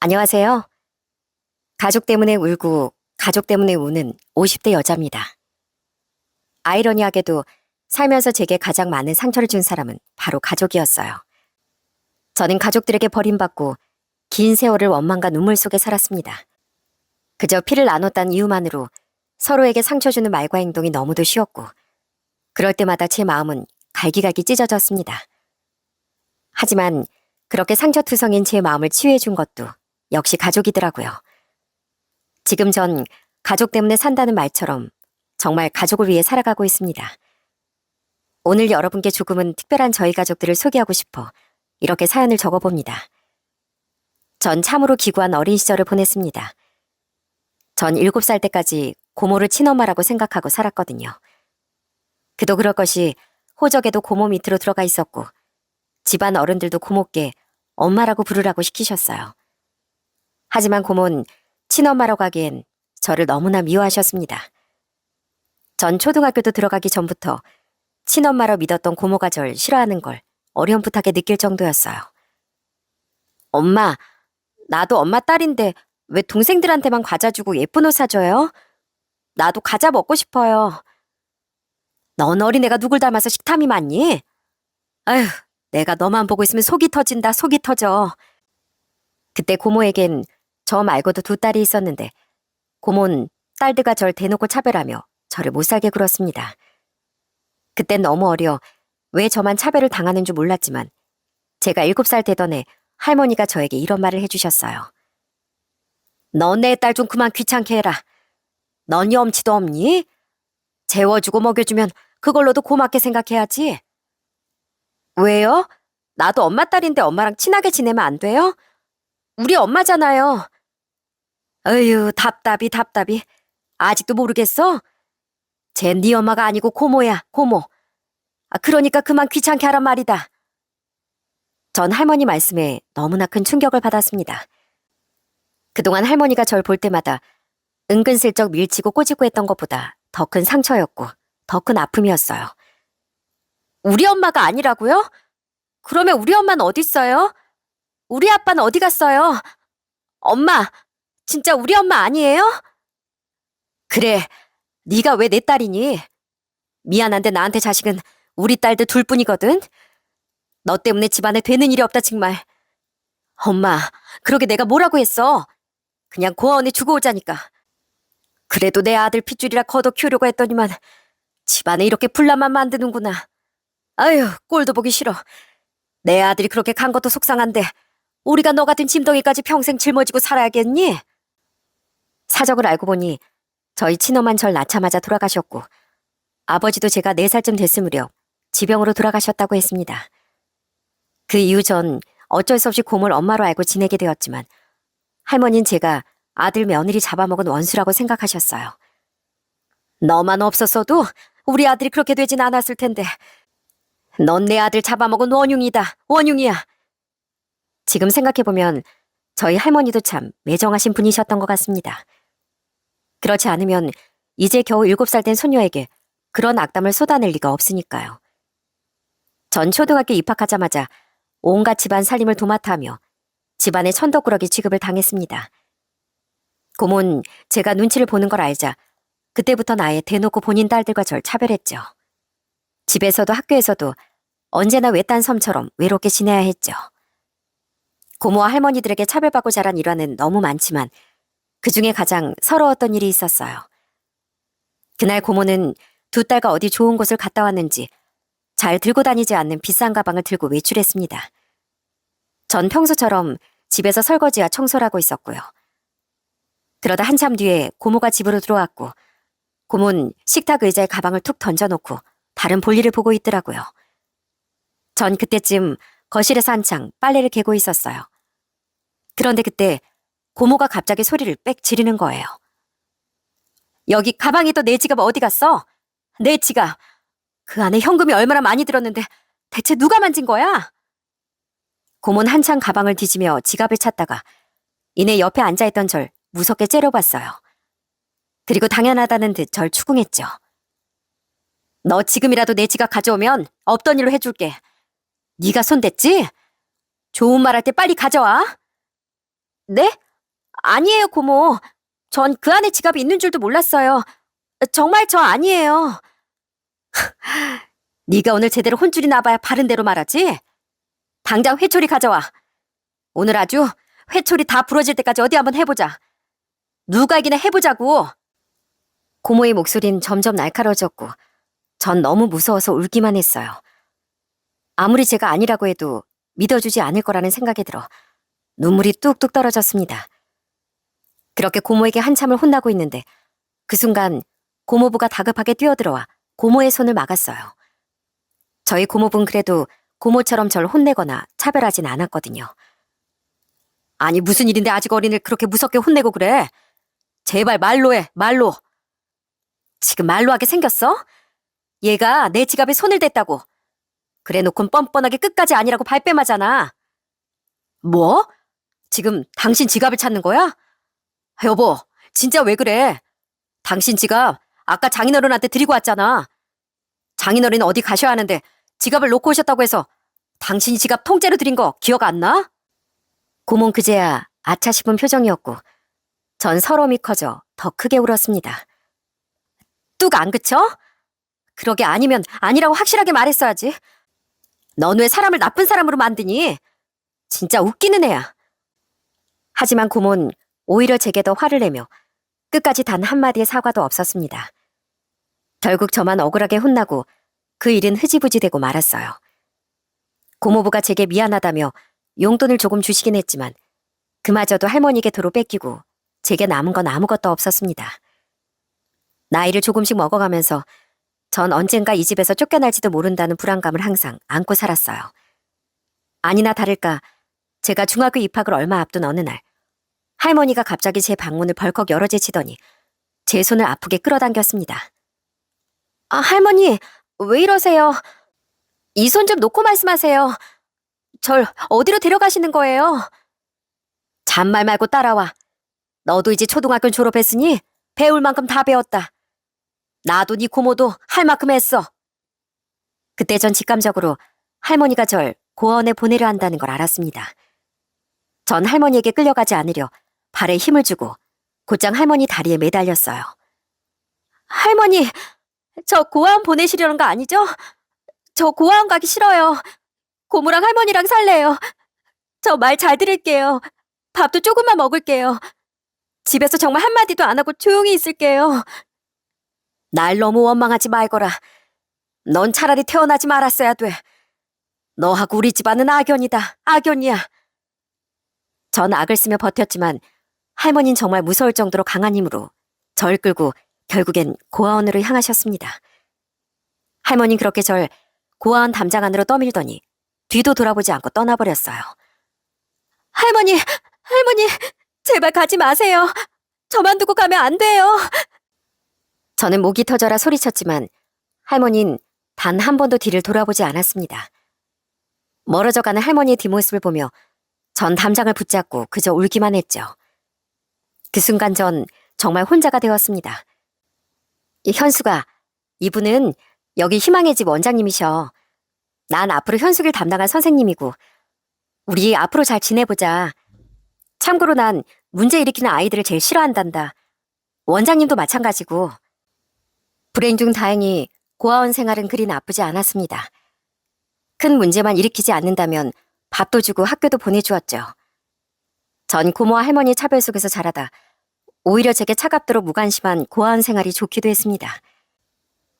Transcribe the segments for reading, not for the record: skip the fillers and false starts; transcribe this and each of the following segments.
안녕하세요. 가족 때문에 울고 가족 때문에 우는 50대 여자입니다. 아이러니하게도 살면서 제게 가장 많은 상처를 준 사람은 바로 가족이었어요. 저는 가족들에게 버림받고 긴 세월을 원망과 눈물 속에 살았습니다. 그저 피를 나눴다는 이유만으로 서로에게 상처 주는 말과 행동이 너무도 쉬웠고, 그럴 때마다 제 마음은 갈기갈기 찢어졌습니다. 하지만 그렇게 상처투성인 제 마음을 치유해 준 것도 역시 가족이더라고요. 지금 전 가족 때문에 산다는 말처럼 정말 가족을 위해 살아가고 있습니다. 오늘 여러분께 조금은 특별한 저희 가족들을 소개하고 싶어 이렇게 사연을 적어봅니다. 전 참으로 기구한 어린 시절을 보냈습니다. 전 7살 때까지 고모를 친엄마라고 생각하고 살았거든요. 그도 그럴 것이 호적에도 고모 밑으로 들어가 있었고, 집안 어른들도 고모께 엄마라고 부르라고 시키셨어요. 하지만 고모는 친엄마라고 하기엔 저를 너무나 미워하셨습니다. 전 초등학교도 들어가기 전부터 친엄마로 믿었던 고모가 절 싫어하는 걸 어렴풋하게 느낄 정도였어요. 엄마, 나도 엄마 딸인데 왜 동생들한테만 과자 주고 예쁜 옷 사줘요? 나도 과자 먹고 싶어요. 넌 어린애가 누굴 닮아서 식탐이 많니? 아휴, 내가 너만 보고 있으면 속이 터진다, 속이 터져. 그때 고모에겐 저 말고도 두 딸이 있었는데, 고모는 딸들과 절 대놓고 차별하며 저를 못살게 굴었습니다. 그땐 너무 어려 왜 저만 차별을 당하는 줄 몰랐지만, 제가 7살 되던 해 할머니가 저에게 이런 말을 해주셨어요. 너 내 딸 좀 그만 귀찮게 해라. 넌 염치도 없니? 재워주고 먹여주면 그걸로도 고맙게 생각해야지. 왜요? 나도 엄마 딸인데 엄마랑 친하게 지내면 안 돼요? 우리 엄마잖아요. 어휴, 답답이. 아직도 모르겠어? 쟨 네 엄마가 아니고 고모야, 고모. 그러니까 그만 귀찮게 하란 말이다. 전 할머니 말씀에 너무나 큰 충격을 받았습니다. 그동안 할머니가 절 볼 때마다 은근슬쩍 밀치고 꼬집고 했던 것보다 더 큰 상처였고 더 큰 아픔이었어요. 우리 엄마가 아니라고요? 그러면 우리 엄마는 어딨어요? 우리 아빠는 어디 갔어요? 엄마, 진짜 우리 엄마 아니에요? 그래, 네가 왜 내 딸이니? 미안한데 나한테 자식은 우리 딸들 둘뿐이거든? 너 때문에 집안에 되는 일이 없다 정말. 엄마, 그러게 내가 뭐라고 했어? 그냥 고아원에 주고 오자니까. 그래도 내 아들 핏줄이라 걷어 키우려고 했더니만 집안에 이렇게 분란만 만드는구나. 아휴, 꼴도 보기 싫어. 내 아들이 그렇게 간 것도 속상한데 우리가 너 같은 짐덩이까지 평생 짊어지고 살아야겠니? 사정을 알고 보니 저희 친엄만 절 낳자마자 돌아가셨고, 아버지도 제가 4살쯤 됐을 무렵 지병으로 돌아가셨다고 했습니다. 그 이후 전 어쩔 수 없이 고모를 엄마로 알고 지내게 되었지만, 할머니는 제가 아들 며느리 잡아먹은 원수라고 생각하셨어요. 너만 없었어도 우리 아들이 그렇게 되진 않았을 텐데, 넌 내 아들 잡아먹은 원흉이다, 원흉이야. 지금 생각해보면 저희 할머니도 참 매정하신 분이셨던 것 같습니다. 그렇지 않으면 이제 겨우 7살 된 소녀에게 그런 악담을 쏟아낼 리가 없으니까요. 전 초등학교 입학하자마자 온갖 집안 살림을 도맡아 하며 집안의 천덕꾸러기 취급을 당했습니다. 고모는 제가 눈치를 보는 걸 알자 그때부터 아예 대놓고 본인 딸들과 절 차별했죠. 집에서도 학교에서도 언제나 외딴 섬처럼 외롭게 지내야 했죠. 고모와 할머니들에게 차별받고 자란 일화는 너무 많지만 그중에 가장 서러웠던 일이 있었어요. 그날 고모는 두 딸과 어디 좋은 곳을 갔다 왔는지 잘 들고 다니지 않는 비싼 가방을 들고 외출했습니다. 전 평소처럼 집에서 설거지와 청소를 하고 있었고요. 그러다 한참 뒤에 고모가 집으로 들어왔고, 고모는 식탁 의자에 가방을 툭 던져놓고 다른 볼일을 보고 있더라고요. 전 그때쯤 거실에서 한창 빨래를 개고 있었어요. 그런데 그때 고모가 갑자기 소리를 빽 지르는 거예요. 여기 가방에 또 내 지갑 어디 갔어? 내 지갑. 그 안에 현금이 얼마나 많이 들었는데 대체 누가 만진 거야? 고모는 한창 가방을 뒤지며 지갑을 찾다가 이내 옆에 앉아있던 절 무섭게 째려봤어요. 그리고 당연하다는 듯 절 추궁했죠. 너 지금이라도 내 지갑 가져오면 없던 일로 해줄게. 네가 손댔지? 좋은 말 할 때 빨리 가져와. 네? 아니에요, 고모. 전 그 안에 지갑이 있는 줄도 몰랐어요. 정말 저 아니에요. 네가 오늘 제대로 혼쭐이 나봐야 바른 대로 말하지? 당장 회초리 가져와. 오늘 아주 회초리 다 부러질 때까지 어디 한번 해보자. 누가 이기나 해보자고. 고모의 목소리는 점점 날카로워졌고 전 너무 무서워서 울기만 했어요. 아무리 제가 아니라고 해도 믿어주지 않을 거라는 생각이 들어 눈물이 뚝뚝 떨어졌습니다. 그렇게 고모에게 한참을 혼나고 있는데 그 순간 고모부가 다급하게 뛰어들어와 고모의 손을 막았어요. 저희 고모부는 그래도 고모처럼 절 혼내거나 차별하진 않았거든요. 아니 무슨 일인데 아직 어린이를 그렇게 무섭게 혼내고 그래? 제발 말로 해, 말로. 지금 말로 하게 생겼어? 얘가 내 지갑에 손을 댔다고. 그래놓곤 뻔뻔하게 끝까지 아니라고 발뺌하잖아. 뭐? 지금 당신 지갑을 찾는 거야? 여보, 진짜 왜 그래? 당신 지갑 아까 장인어른한테 드리고 왔잖아. 장인어른은 어디 가셔야 하는데 지갑을 놓고 오셨다고 해서 당신이 지갑 통째로 드린 거 기억 안 나? 고모는 그제야 아차 싶은 표정이었고 전 서러움이 커져 더 크게 울었습니다. 뚝 안 그쳐? 그러게 아니면 아니라고 확실하게 말했어야지. 넌 왜 사람을 나쁜 사람으로 만드니? 진짜 웃기는 애야. 하지만 고모는 오히려 제게 더 화를 내며 끝까지 단 한마디의 사과도 없었습니다. 결국 저만 억울하게 혼나고 그 일은 흐지부지 되고 말았어요. 고모부가 제게 미안하다며 용돈을 조금 주시긴 했지만 그마저도 할머니에게 도로 뺏기고 제게 남은 건 아무것도 없었습니다. 나이를 조금씩 먹어가면서 전 언젠가 이 집에서 쫓겨날지도 모른다는 불안감을 항상 안고 살았어요. 아니나 다를까 제가 중학교 입학을 얼마 앞둔 어느 날 할머니가 갑자기 제 방문을 벌컥 열어제치더니 제 손을 아프게 끌어당겼습니다. 아, 할머니, 왜 이러세요? 이 손 좀 놓고 말씀하세요. 절 어디로 데려가시는 거예요? 잔말 말고 따라와. 너도 이제 초등학교 졸업했으니 배울 만큼 다 배웠다. 나도 네 고모도 할 만큼 했어. 그때 전 직감적으로 할머니가 절 고아원에 보내려 한다는 걸 알았습니다. 전 할머니에게 끌려가지 않으려 발에 힘을 주고 곧장 할머니 다리에 매달렸어요. 할머니, 저 고아원 보내시려는 거 아니죠? 저 고아원 가기 싫어요. 고모랑 할머니랑 살래요. 저 말 잘 들을게요. 밥도 조금만 먹을게요. 집에서 정말 한마디도 안 하고 조용히 있을게요. 날 너무 원망하지 말거라. 넌 차라리 태어나지 말았어야 돼. 너하고 우리 집안은 악연이다. 악연이야. 전 악을 쓰며 버텼지만 할머니는 정말 무서울 정도로 강한 힘으로 절 끌고 결국엔 고아원으로 향하셨습니다. 할머니는 그렇게 절 고아원 담장 안으로 떠밀더니 뒤도 돌아보지 않고 떠나버렸어요. 할머니, 할머니, 제발 가지 마세요. 저만 두고 가면 안 돼요. 저는 목이 터져라 소리쳤지만 할머니는 단 한 번도 뒤를 돌아보지 않았습니다. 멀어져가는 할머니의 뒷모습을 보며 전 담장을 붙잡고 그저 울기만 했죠. 그 순간 전 정말 혼자가 되었습니다. 현수가, 이분은 여기 희망의 집 원장님이셔. 난 앞으로 현숙을 담당할 선생님이고 우리 앞으로 잘 지내보자. 참고로 난 문제 일으키는 아이들을 제일 싫어한단다. 원장님도 마찬가지고. 불행 중 다행히 고아원 생활은 그리 나쁘지 않았습니다. 큰 문제만 일으키지 않는다면 밥도 주고 학교도 보내주었죠. 전 고모와 할머니의 차별 속에서 자라다 오히려 제게 차갑도록 무관심한 고아원 생활이 좋기도 했습니다.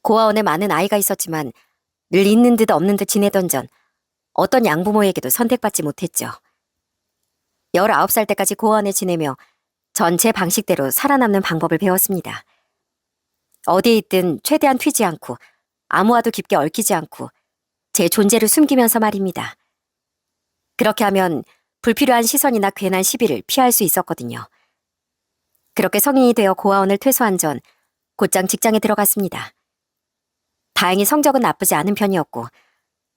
고아원에 많은 아이가 있었지만 늘 있는 듯 없는 듯 지내던 전 어떤 양부모에게도 선택받지 못했죠. 19살 때까지 고아원에 지내며 전 제 방식대로 살아남는 방법을 배웠습니다. 어디에 있든 최대한 튀지 않고 아무와도 깊게 얽히지 않고 제 존재를 숨기면서 말입니다. 그렇게 하면 불필요한 시선이나 괜한 시비를 피할 수 있었거든요. 그렇게 성인이 되어 고아원을 퇴소한 전 곧장 직장에 들어갔습니다. 다행히 성적은 나쁘지 않은 편이었고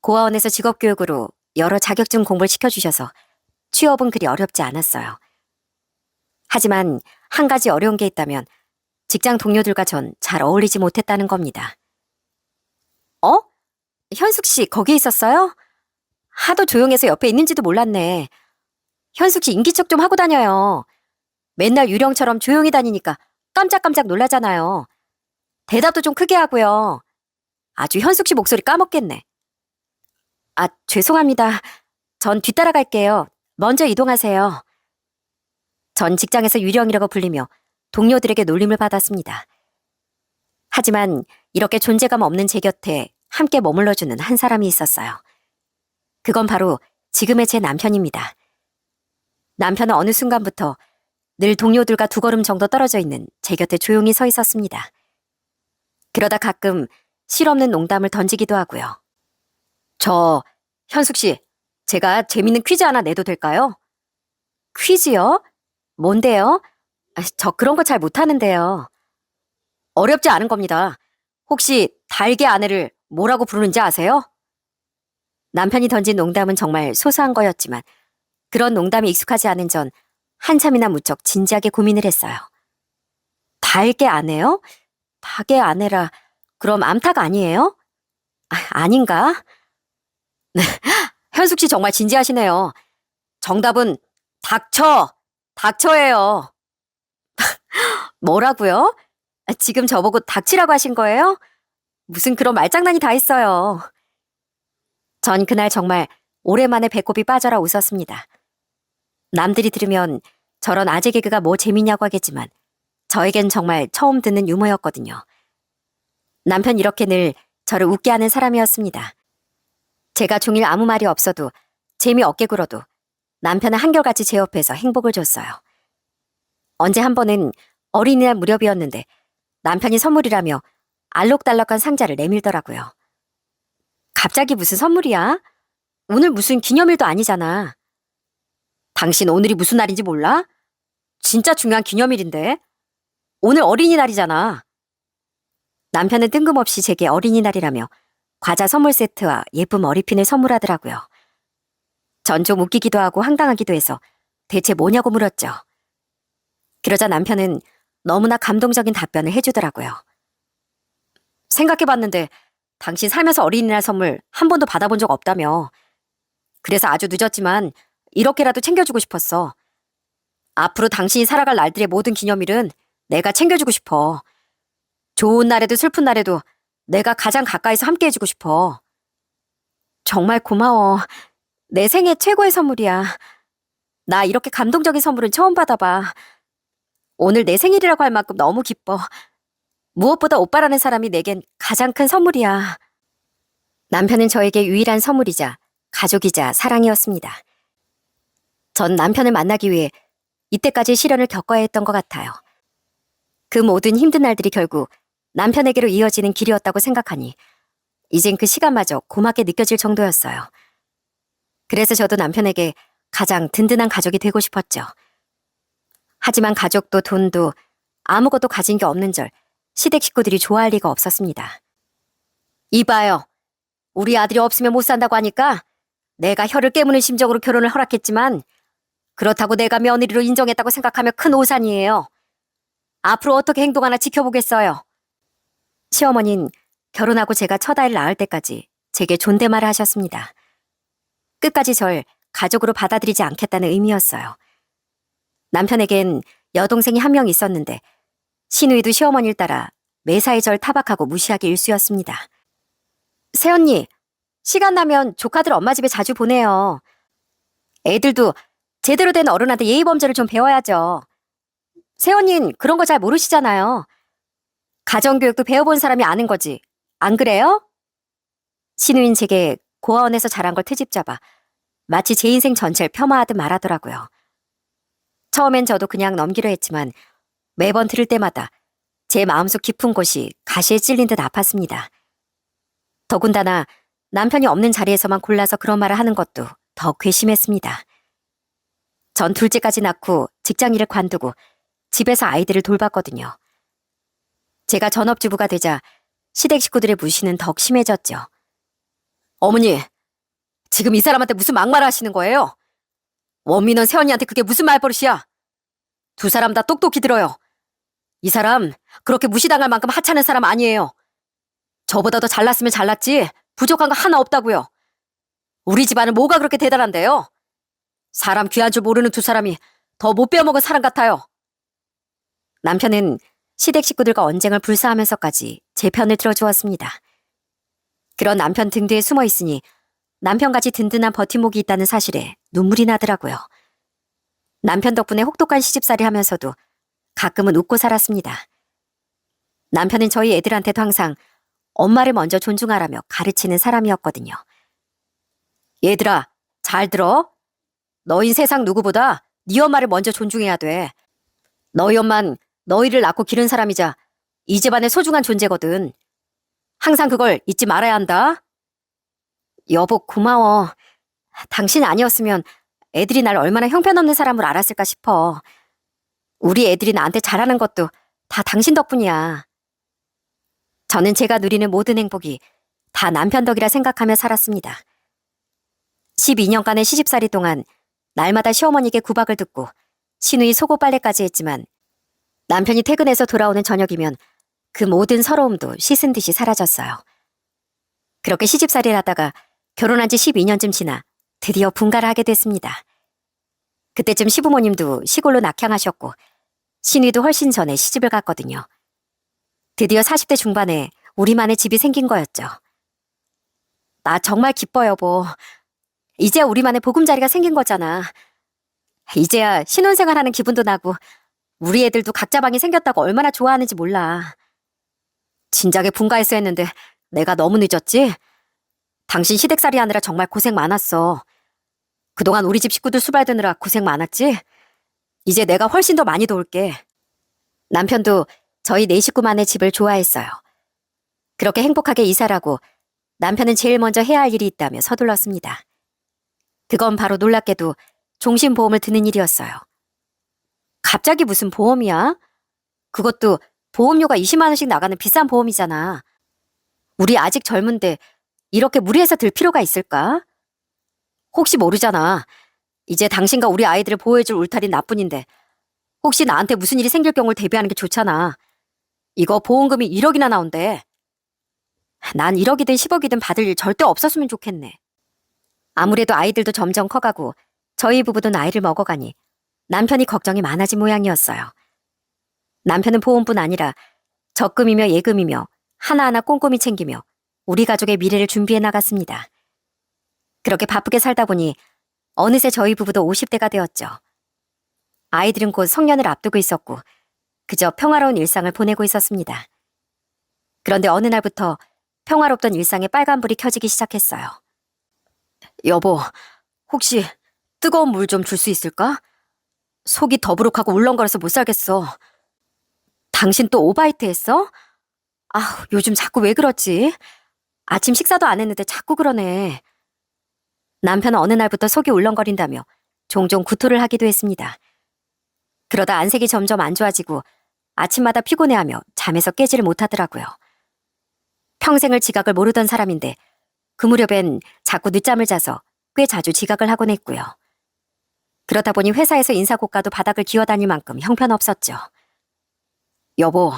고아원에서 직업교육으로 여러 자격증 공부를 시켜주셔서 취업은 그리 어렵지 않았어요. 하지만 한 가지 어려운 게 있다면 직장 동료들과 전 잘 어울리지 못했다는 겁니다. 어? 현숙 씨 거기 있었어요? 하도 조용해서 옆에 있는지도 몰랐네. 현숙 씨 인기척 좀 하고 다녀요. 맨날 유령처럼 조용히 다니니까 깜짝깜짝 놀라잖아요. 대답도 좀 크게 하고요. 아주 현숙 씨 목소리 까먹겠네. 아, 죄송합니다. 전 뒤따라갈게요. 먼저 이동하세요. 전 직장에서 유령이라고 불리며 동료들에게 놀림을 받았습니다. 하지만 이렇게 존재감 없는 제 곁에 함께 머물러주는 한 사람이 있었어요. 그건 바로 지금의 제 남편입니다. 남편은 어느 순간부터 늘 동료들과 두 걸음 정도 떨어져 있는 제 곁에 조용히 서 있었습니다. 그러다 가끔 실없는 농담을 던지기도 하고요. 현숙 씨, 제가 재밌는 퀴즈 하나 내도 될까요? 퀴즈요? 뭔데요? 저 그런 거 잘 못하는데요. 어렵지 않은 겁니다. 혹시 달개 아내를 뭐라고 부르는지 아세요? 남편이 던진 농담은 정말 소소한 거였지만 그런 농담이 익숙하지 않은 전 한참이나 무척 진지하게 고민을 했어요. 달개 아내요? 닭의 아내라 그럼 암탉 아니에요? 아닌가? 현숙 씨 정말 진지하시네요. 정답은 닥쳐예요. 뭐라고요? 지금 저보고 닥치라고 하신 거예요? 무슨 그런 말장난이 다 있어요. 전 그날 정말 오랜만에 배꼽이 빠져라 웃었습니다. 남들이 들으면 저런 아재 개그가 뭐 재미냐고 하겠지만 저에겐 정말 처음 듣는 유머였거든요. 남편 이렇게 늘 저를 웃게 하는 사람이었습니다. 제가 종일 아무 말이 없어도 재미 없게 굴어도 남편은 한결같이 제 옆에서 행복을 줬어요. 언제 한 번은 어린이날 무렵이었는데 남편이 선물이라며 알록달록한 상자를 내밀더라고요. 갑자기 무슨 선물이야? 오늘 무슨 기념일도 아니잖아. 당신 오늘이 무슨 날인지 몰라? 진짜 중요한 기념일인데. 오늘 어린이날이잖아. 남편은 뜬금없이 제게 어린이날이라며 과자 선물 세트와 예쁜 머리핀을 선물하더라고요. 전 좀 웃기기도 하고 황당하기도 해서 대체 뭐냐고 물었죠. 그러자 남편은 너무나 감동적인 답변을 해주더라고요. 생각해봤는데 당신 살면서 어린이날 선물 한 번도 받아본 적 없다며. 그래서 아주 늦었지만 이렇게라도 챙겨주고 싶었어. 앞으로 당신이 살아갈 날들의 모든 기념일은 내가 챙겨주고 싶어. 좋은 날에도 슬픈 날에도 내가 가장 가까이서 함께 해주고 싶어. 정말 고마워. 내 생애 최고의 선물이야. 나 이렇게 감동적인 선물은 처음 받아봐. 오늘 내 생일이라고 할 만큼 너무 기뻐. 무엇보다 오빠라는 사람이 내겐 가장 큰 선물이야. 남편은 저에게 유일한 선물이자 가족이자 사랑이었습니다. 전 남편을 만나기 위해 이때까지 시련을 겪어야 했던 것 같아요. 그 모든 힘든 날들이 결국 남편에게로 이어지는 길이었다고 생각하니 이젠 그 시간마저 고맙게 느껴질 정도였어요. 그래서 저도 남편에게 가장 든든한 가족이 되고 싶었죠. 하지만 가족도 돈도 아무것도 가진 게 없는 절 시댁 식구들이 좋아할 리가 없었습니다. 이봐요. 우리 아들이 없으면 못 산다고 하니까 내가 혀를 깨무는 심정으로 결혼을 허락했지만 그렇다고 내가 며느리로 인정했다고 생각하면 큰 오산이에요. 앞으로 어떻게 행동하나 지켜보겠어요. 시어머니는 결혼하고 제가 첫 아이를 낳을 때까지 제게 존댓말을 하셨습니다. 끝까지 절 가족으로 받아들이지 않겠다는 의미였어요. 남편에겐 여동생이 한 명 있었는데 시누이도 시어머니를 따라 매사에 절 타박하고 무시하기 일쑤였습니다. 새언니, 시간 나면 조카들 엄마 집에 자주 보내요. 애들도 제대로 된 어른한테 예의범죄를 좀 배워야죠. 새언니는 그런 거 잘 모르시잖아요. 가정교육도 배워본 사람이 아는 거지. 안 그래요? 시누인 제게 고아원에서 자란 걸 트집 잡아 마치 제 인생 전체를 폄하하듯 말하더라고요. 처음엔 저도 그냥 넘기려 했지만 매번 들을 때마다 제 마음속 깊은 곳이 가시에 찔린 듯 아팠습니다. 더군다나 남편이 없는 자리에서만 골라서 그런 말을 하는 것도 더 괘씸했습니다. 전 둘째까지 낳고 직장일을 관두고 집에서 아이들을 돌봤거든요. 제가 전업주부가 되자 시댁 식구들의 무시는 더욱 심해졌죠. 어머니, 지금 이 사람한테 무슨 막말을 하시는 거예요? 원민은 새언니한테 그게 무슨 말버릇이야? 두 사람 다 똑똑히 들어요. 이 사람 그렇게 무시당할 만큼 하찮은 사람 아니에요. 저보다 더 잘났으면 잘났지 부족한 거 하나 없다고요. 우리 집안은 뭐가 그렇게 대단한데요? 사람 귀한 줄 모르는 두 사람이 더 못 빼어먹은 사람 같아요. 남편은 시댁 식구들과 언쟁을 불사하면서까지 제 편을 들어주었습니다. 그런 남편 등 뒤에 숨어 있으니 남편같이 든든한 버팀목이 있다는 사실에 눈물이 나더라고요. 남편 덕분에 혹독한 시집살이 하면서도 가끔은 웃고 살았습니다. 남편은 저희 애들한테도 항상 엄마를 먼저 존중하라며 가르치는 사람이었거든요. 얘들아, 잘 들어. 너흰 세상 누구보다 네 엄마를 먼저 존중해야 돼. 너희 엄만 너희를 낳고 기른 사람이자 이 집안의 소중한 존재거든. 항상 그걸 잊지 말아야 한다. 여보, 고마워. 당신 아니었으면 애들이 날 얼마나 형편없는 사람으로 알았을까 싶어. 우리 애들이 나한테 잘하는 것도 다 당신 덕분이야. 저는 제가 누리는 모든 행복이 다 남편 덕이라 생각하며 살았습니다. 12년간의 시집살이 동안 날마다 시어머니에게 구박을 듣고 시누이 속옷 빨래까지 했지만 남편이 퇴근해서 돌아오는 저녁이면 그 모든 서러움도 씻은 듯이 사라졌어요. 그렇게 시집살이를 하다가 결혼한 지 12년쯤 지나 드디어 분가를 하게 됐습니다. 그때쯤 시부모님도 시골로 낙향하셨고 시누이도 훨씬 전에 시집을 갔거든요. 드디어 40대 중반에 우리만의 집이 생긴 거였죠. 나 정말 기뻐, 여보. 이제야 우리만의 보금자리가 생긴 거잖아. 이제야 신혼생활하는 기분도 나고 우리 애들도 각자 방이 생겼다고 얼마나 좋아하는지 몰라. 진작에 분가했어 했는데 내가 너무 늦었지? 당신 시댁살이 하느라 정말 고생 많았어. 그동안 우리 집 식구들 수발드느라 고생 많았지? 이제 내가 훨씬 더 많이 도울게. 남편도 저희 네 식구만의 집을 좋아했어요. 그렇게 행복하게 이사를 하고 남편은 제일 먼저 해야 할 일이 있다며 서둘렀습니다. 그건 바로 놀랍게도 종신보험을 드는 일이었어요. 갑자기 무슨 보험이야? 그것도 보험료가 20만 원씩 나가는 비싼 보험이잖아. 우리 아직 젊은데 이렇게 무리해서 들 필요가 있을까? 혹시 모르잖아. 이제 당신과 우리 아이들을 보호해줄 울타리는 나뿐인데 혹시 나한테 무슨 일이 생길 경우를 대비하는 게 좋잖아. 이거 보험금이 1억이나 나온대. 난 1억이든 10억이든 받을 일 절대 없었으면 좋겠네. 아무래도 아이들도 점점 커가고 저희 부부도 나이를 먹어가니 남편이 걱정이 많아진 모양이었어요. 남편은 보험뿐 아니라 적금이며 예금이며 하나하나 꼼꼼히 챙기며 우리 가족의 미래를 준비해 나갔습니다. 그렇게 바쁘게 살다 보니 어느새 저희 부부도 50대가 되었죠. 아이들은 곧 성년을 앞두고 있었고 그저 평화로운 일상을 보내고 있었습니다. 그런데 어느 날부터 평화롭던 일상에 빨간불이 켜지기 시작했어요. 여보, 혹시 뜨거운 물 좀 줄 수 있을까? 속이 더부룩하고 울렁거려서 못 살겠어. 당신 또 오바이트 했어? 아, 요즘 자꾸 왜 그러지? 아침 식사도 안 했는데 자꾸 그러네. 남편은 어느 날부터 속이 울렁거린다며 종종 구토를 하기도 했습니다. 그러다 안색이 점점 안 좋아지고 아침마다 피곤해하며 잠에서 깨지를 못하더라고요. 평생을 지각을 모르던 사람인데 그 무렵엔 자꾸 늦잠을 자서 꽤 자주 지각을 하곤 했고요. 그러다 보니 회사에서 인사고과도 바닥을 기어다닐 만큼 형편없었죠. 여보,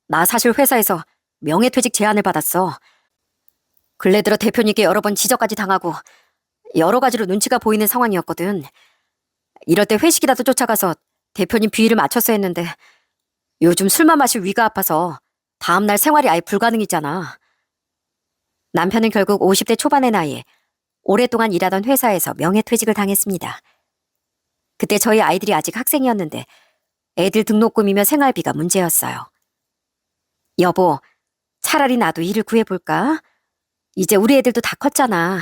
나 사실 회사에서 명예퇴직 제안을 받았어. 근래 들어 대표님께 여러 번 지적까지 당하고 여러 가지로 눈치가 보이는 상황이었거든. 이럴 때 회식이라도 쫓아가서 대표님 비위를 맞췄어야 했는데 요즘 술만 마실 위가 아파서 다음날 생활이 아예 불가능이잖아. 남편은 결국 50대 초반의 나이에 오랫동안 일하던 회사에서 명예퇴직을 당했습니다. 그때 저희 아이들이 아직 학생이었는데 애들 등록금이며 생활비가 문제였어요. 여보, 차라리 나도 일을 구해볼까? 이제 우리 애들도 다 컸잖아.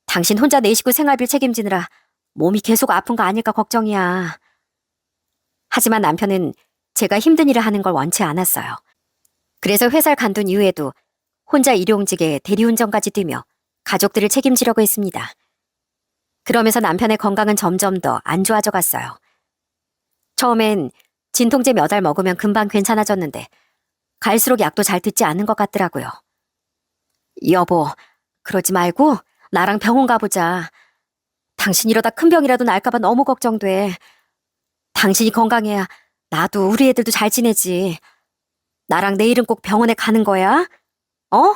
당신 혼자 내 식구 생활비를 책임지느라 몸이 계속 아픈 거 아닐까 걱정이야. 하지만 남편은 제가 힘든 일을 하는 걸 원치 않았어요. 그래서 회사를 간둔 이후에도 혼자 일용직에 대리운전까지 뛰며 가족들을 책임지려고 했습니다. 그러면서 남편의 건강은 점점 더 안 좋아져 갔어요. 처음엔 진통제 몇 알 먹으면 금방 괜찮아졌는데 갈수록 약도 잘 듣지 않는 것 같더라고요. 여보, 그러지 말고 나랑 병원 가보자. 당신 이러다 큰 병이라도 날까봐 너무 걱정돼. 당신이 건강해야 나도 우리 애들도 잘 지내지. 나랑 내일은 꼭 병원에 가는 거야? 어?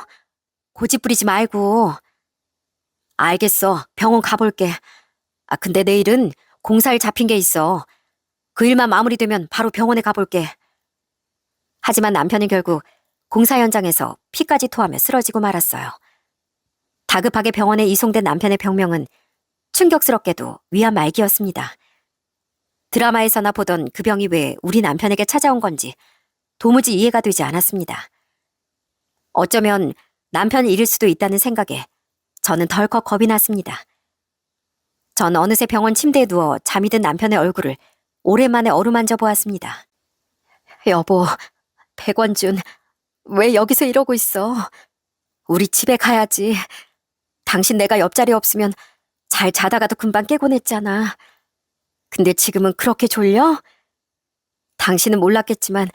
고집 부리지 말고. 알겠어. 병원 가볼게. 근데 내일은 공사일 잡힌 게 있어. 그 일만 마무리되면 바로 병원에 가볼게. 하지만 남편은 결국 공사 현장에서 피까지 토하며 쓰러지고 말았어요. 다급하게 병원에 이송된 남편의 병명은 충격스럽게도 위암 말기였습니다. 드라마에서나 보던 그 병이 왜 우리 남편에게 찾아온 건지 도무지 이해가 되지 않았습니다. 어쩌면 남편이 잃을 수도 있다는 생각에 저는 덜컥 겁이 났습니다. 전 어느새 병원 침대에 누워 잠이 든 남편의 얼굴을 오랜만에 어루만져 보았습니다. 여보, 백원준, 왜 여기서 이러고 있어? 우리 집에 가야지. 당신 내가 옆자리에 없으면 잘 자다가도 금방 깨곤 했잖아. 근데 지금은 그렇게 졸려? 당신은 몰랐겠지만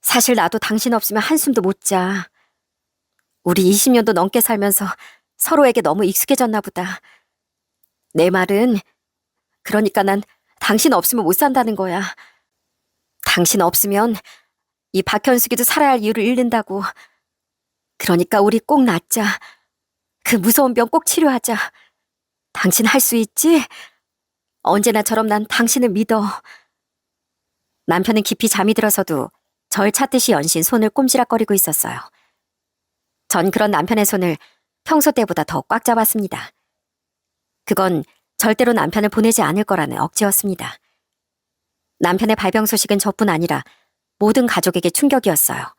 사실 나도 당신 없으면 한숨도 못 자. 우리 20년도 넘게 살면서 서로에게 너무 익숙해졌나 보다. 내 말은 그러니까 난 당신 없으면 못 산다는 거야. 당신 없으면 이 박현숙이도 살아야 할 이유를 잃는다고. 그러니까 우리 꼭 낫자. 그 무서운 병 꼭 치료하자. 당신 할 수 있지? 언제나처럼 난 당신을 믿어. 남편은 깊이 잠이 들어서도 절 찾듯이 연신 손을 꼼지락거리고 있었어요. 전 그런 남편의 손을 평소 때보다 더 꽉 잡았습니다. 그건 절대로 남편을 보내지 않을 거라는 억지였습니다. 남편의 발병 소식은 저뿐 아니라 모든 가족에게 충격이었어요.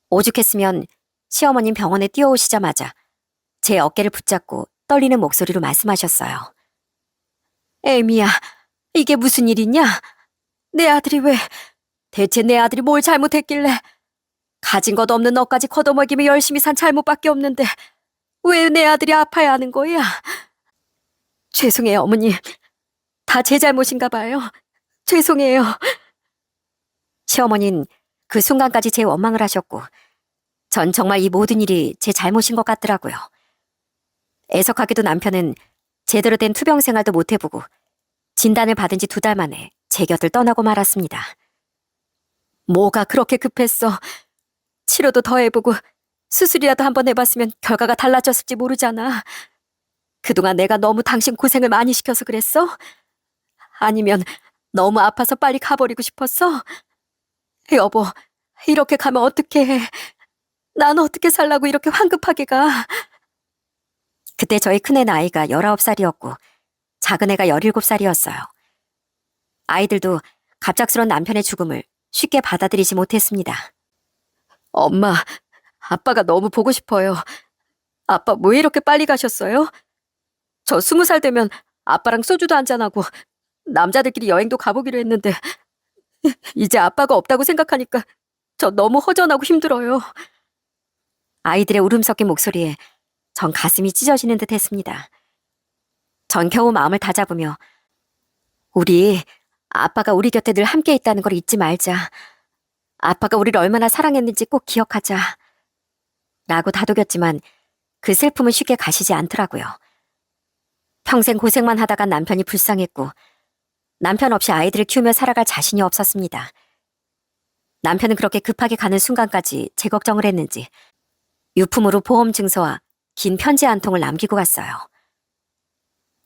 오죽했으면 시어머님 병원에 뛰어오시자마자 제 어깨를 붙잡고 떨리는 목소리로 말씀하셨어요. 에미야, 이게 무슨 일이냐? 내 아들이 왜, 대체 내 아들이 뭘 잘못했길래? 가진 것 없는 너까지 걷어먹이며 열심히 산 잘못밖에 없는데 왜 내 아들이 아파야 하는 거야? 죄송해요, 어머님. 다 제 잘못인가 봐요. 죄송해요. 시어머니는 그 순간까지 제 원망을 하셨고 전 정말 이 모든 일이 제 잘못인 것 같더라고요. 애석하게도 남편은 제대로 된 투병 생활도 못 해보고 진단을 받은 지 2달 만에 제 곁을 떠나고 말았습니다. 뭐가 그렇게 급했어. 치료도 더 해보고 수술이라도 한번 해봤으면 결과가 달라졌을지 모르잖아. 그동안 내가 너무 당신 고생을 많이 시켜서 그랬어? 아니면 너무 아파서 빨리 가버리고 싶었어? 여보, 이렇게 가면 어떡해. 난 어떻게 살라고 이렇게 황급하게 가. 그때 저희 큰애 나이가 19살이었고 작은 애가 17살이었어요. 아이들도 갑작스런 남편의 죽음을 쉽게 받아들이지 못했습니다. 엄마, 아빠가 너무 보고 싶어요. 아빠 왜 이렇게 빨리 가셨어요? 저 20살 되면 아빠랑 소주도 한잔하고 남자들끼리 여행도 가보기로 했는데 이제 아빠가 없다고 생각하니까 저 너무 허전하고 힘들어요. 아이들의 울음 섞인 목소리에 전 가슴이 찢어지는 듯 했습니다. 전 겨우 마음을 다잡으며 우리 아빠가 우리 곁에 늘 함께 있다는 걸 잊지 말자. 아빠가 우리를 얼마나 사랑했는지 꼭 기억하자. 라고 다독였지만 그 슬픔은 쉽게 가시지 않더라고요. 평생 고생만 하다간 남편이 불쌍했고 남편 없이 아이들을 키우며 살아갈 자신이 없었습니다. 남편은 그렇게 급하게 가는 순간까지 제 걱정을 했는지 유품으로 보험 증서와 긴 편지 한 통을 남기고 갔어요.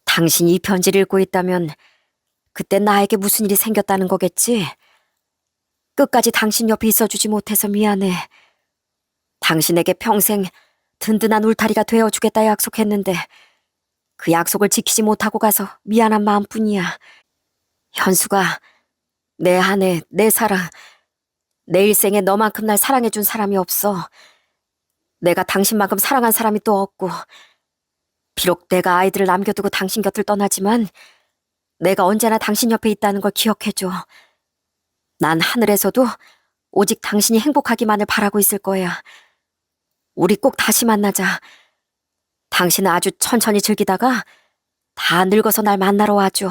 당신이 이 편지를 읽고 있다면 그때 나에게 무슨 일이 생겼다는 거겠지? 끝까지 당신 옆에 있어주지 못해서 미안해. 당신에게 평생 든든한 울타리가 되어주겠다 약속했는데 그 약속을 지키지 못하고 가서 미안한 마음뿐이야. 현수가, 내 아내, 내 사랑, 내 일생에 너만큼 날 사랑해준 사람이 없어. 내가 당신만큼 사랑한 사람이 또 없고 비록 내가 아이들을 남겨두고 당신 곁을 떠나지만 내가 언제나 당신 옆에 있다는 걸 기억해줘. 난 하늘에서도 오직 당신이 행복하기만을 바라고 있을 거야. 우리 꼭 다시 만나자. 당신은 아주 천천히 즐기다가 다 늙어서 날 만나러 와줘.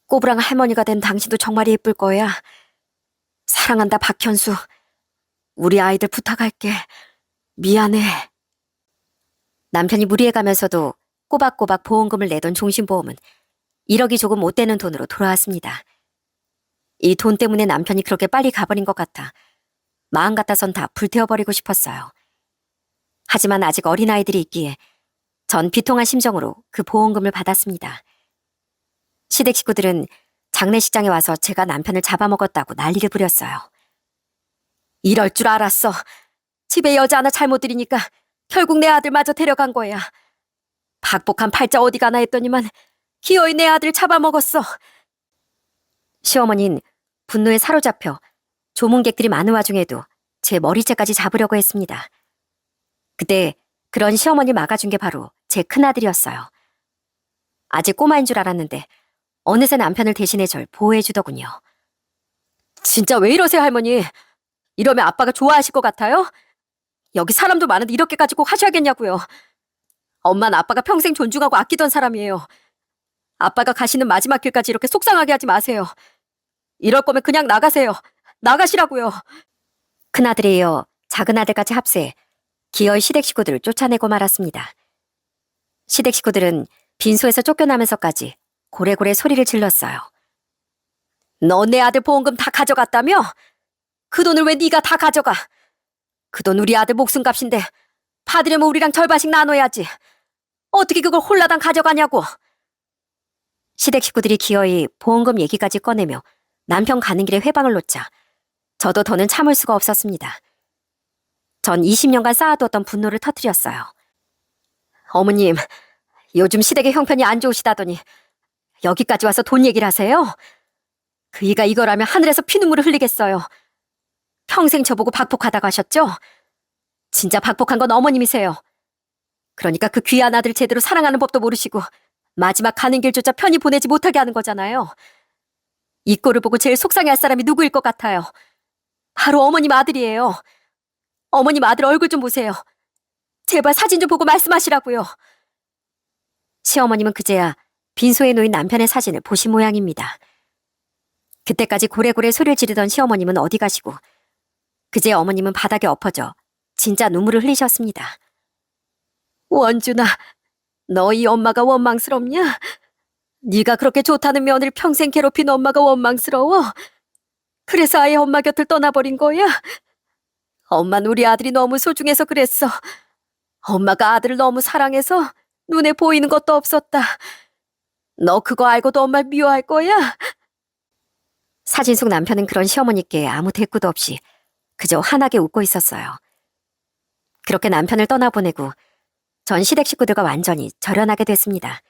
꼬부랑 할머니가 된 당신도 정말 예쁠 거야. 사랑한다, 박현수. 우리 아이들 부탁할게. 미안해. 남편이 무리해가면서도 꼬박꼬박 보험금을 내던 종신보험은 1억이 조금 못 되는 돈으로 돌아왔습니다. 이 돈 때문에 남편이 그렇게 빨리 가버린 것 같아 마음 같아선 다 불태워버리고 싶었어요. 하지만 아직 어린아이들이 있기에 전 비통한 심정으로 그 보험금을 받았습니다. 시댁 식구들은 장례식장에 와서 제가 남편을 잡아먹었다고 난리를 부렸어요. 이럴 줄 알았어. 집에 여자 하나 잘못 들이니까 결국 내 아들마저 데려간 거야. 박복한 팔자 어디 가나 했더니만 기어이 내 아들을 잡아먹었어. 시어머니는 분노에 사로잡혀 조문객들이 많은 와중에도 제 머리채까지 잡으려고 했습니다. 그때 그런 시어머니 막아준 게 바로 제 큰아들이었어요. 아직 꼬마인 줄 알았는데 어느새 남편을 대신해 절 보호해주더군요. 진짜 왜 이러세요, 할머니? 이러면 아빠가 좋아하실 것 같아요? 여기 사람도 많은데 이렇게까지 꼭 하셔야겠냐고요. 엄마는 아빠가 평생 존중하고 아끼던 사람이에요. 아빠가 가시는 마지막 길까지 이렇게 속상하게 하지 마세요. 이럴 거면 그냥 나가세요. 나가시라고요. 큰아들에 이어 작은아들까지 합세해 기어이 시댁 식구들을 쫓아내고 말았습니다. 시댁 식구들은 빈소에서 쫓겨나면서까지 고래고래 소리를 질렀어요. 너 내 아들 보험금 다 가져갔다며? 그 돈을 왜 네가 다 가져가? 그 돈 우리 아들 목숨값인데 받으려면 우리랑 절반씩 나눠야지. 어떻게 그걸 홀라당 가져가냐고. 시댁 식구들이 기어이 보험금 얘기까지 꺼내며 남편 가는 길에 회방을 놓자 저도 더는 참을 수가 없었습니다. 전 20년간 쌓아두었던 분노를 터뜨렸어요. 어머님, 요즘 시댁의 형편이 안 좋으시다더니 여기까지 와서 돈 얘기를 하세요? 그이가 이거라면 하늘에서 피눈물을 흘리겠어요. 평생 저보고 박복하다고 하셨죠? 진짜 박복한 건 어머님이세요. 그러니까 그 귀한 아들 제대로 사랑하는 법도 모르시고 마지막 가는 길조차 편히 보내지 못하게 하는 거잖아요. 이 꼴을 보고 제일 속상해할 사람이 누구일 것 같아요? 바로 어머님 아들이에요. 어머님 아들 얼굴 좀 보세요. 제발 사진 좀 보고 말씀하시라고요. 시어머님은 그제야 빈소에 놓인 남편의 사진을 보신 모양입니다. 그때까지 고래고래 소리를 지르던 시어머님은 어디 가시고 그제 어머님은 바닥에 엎어져 진짜 눈물을 흘리셨습니다. 원준아, 너희 엄마가 원망스럽냐? 네가 그렇게 좋다는 며느리를 평생 괴롭힌 엄마가 원망스러워? 그래서 아예 엄마 곁을 떠나버린 거야? 엄마는 우리 아들이 너무 소중해서 그랬어. 엄마가 아들을 너무 사랑해서 눈에 보이는 것도 없었다. 너 그거 알고도 엄마를 미워할 거야? 사진 속 남편은 그런 시어머니께 아무 대꾸도 없이 그저 환하게 웃고 있었어요. 그렇게 남편을 떠나보내고 전 시댁 식구들과 완전히 절연하게 됐습니다.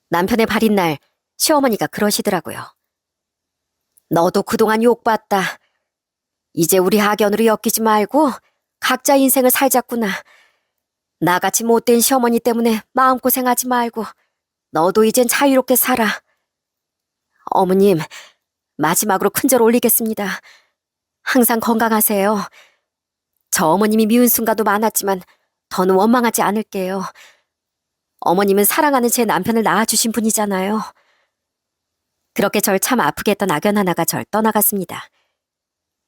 남편의 발인 날 시어머니가 그러시더라고요. 너도 그동안 욕봤다. 이제 우리 학연으로 엮이지 말고 각자 인생을 살자꾸나. 나같이 못된 시어머니 때문에 마음고생하지 말고 너도 이젠 자유롭게 살아. 어머님, 마지막으로 큰절 올리겠습니다. 항상 건강하세요. 저 어머님이 미운 순간도 많았지만 더는 원망하지 않을게요. 어머님은 사랑하는 제 남편을 낳아주신 분이잖아요. 그렇게 절 참 아프게 했던 악연 하나가 절 떠나갔습니다.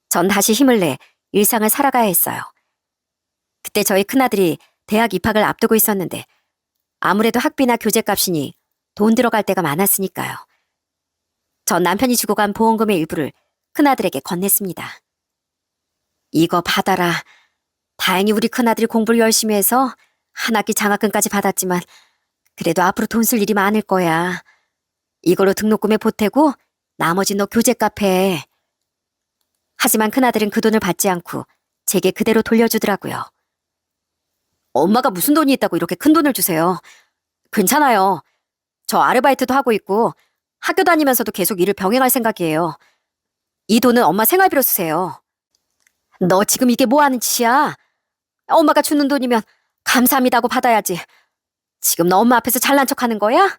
전 다시 힘을 내 일상을 살아가야 했어요. 그때 저희 큰아들이 대학 입학을 앞두고 있었는데 아무래도 학비나 교재값이니 돈 들어갈 때가 많았으니까요. 전 남편이 주고 간 보험금의 일부를 큰아들에게 건넸습니다. 이거 받아라. 다행히 우리 큰아들이 공부를 열심히 해서 한 학기 장학금까지 받았지만 그래도 앞으로 돈 쓸 일이 많을 거야. 이걸로 등록금에 보태고 나머지 너 교재값 해. 하지만 큰아들은 그 돈을 받지 않고 제게 그대로 돌려주더라고요. 엄마가 무슨 돈이 있다고 이렇게 큰 돈을 주세요. 괜찮아요. 저 아르바이트도 하고 있고 학교 다니면서도 계속 일을 병행할 생각이에요. 이 돈은 엄마 생활비로 쓰세요. 너 지금 이게 뭐 하는 짓이야? 엄마가 주는 돈이면 감사합니다고 받아야지. 지금 너 엄마 앞에서 잘난 척하는 거야?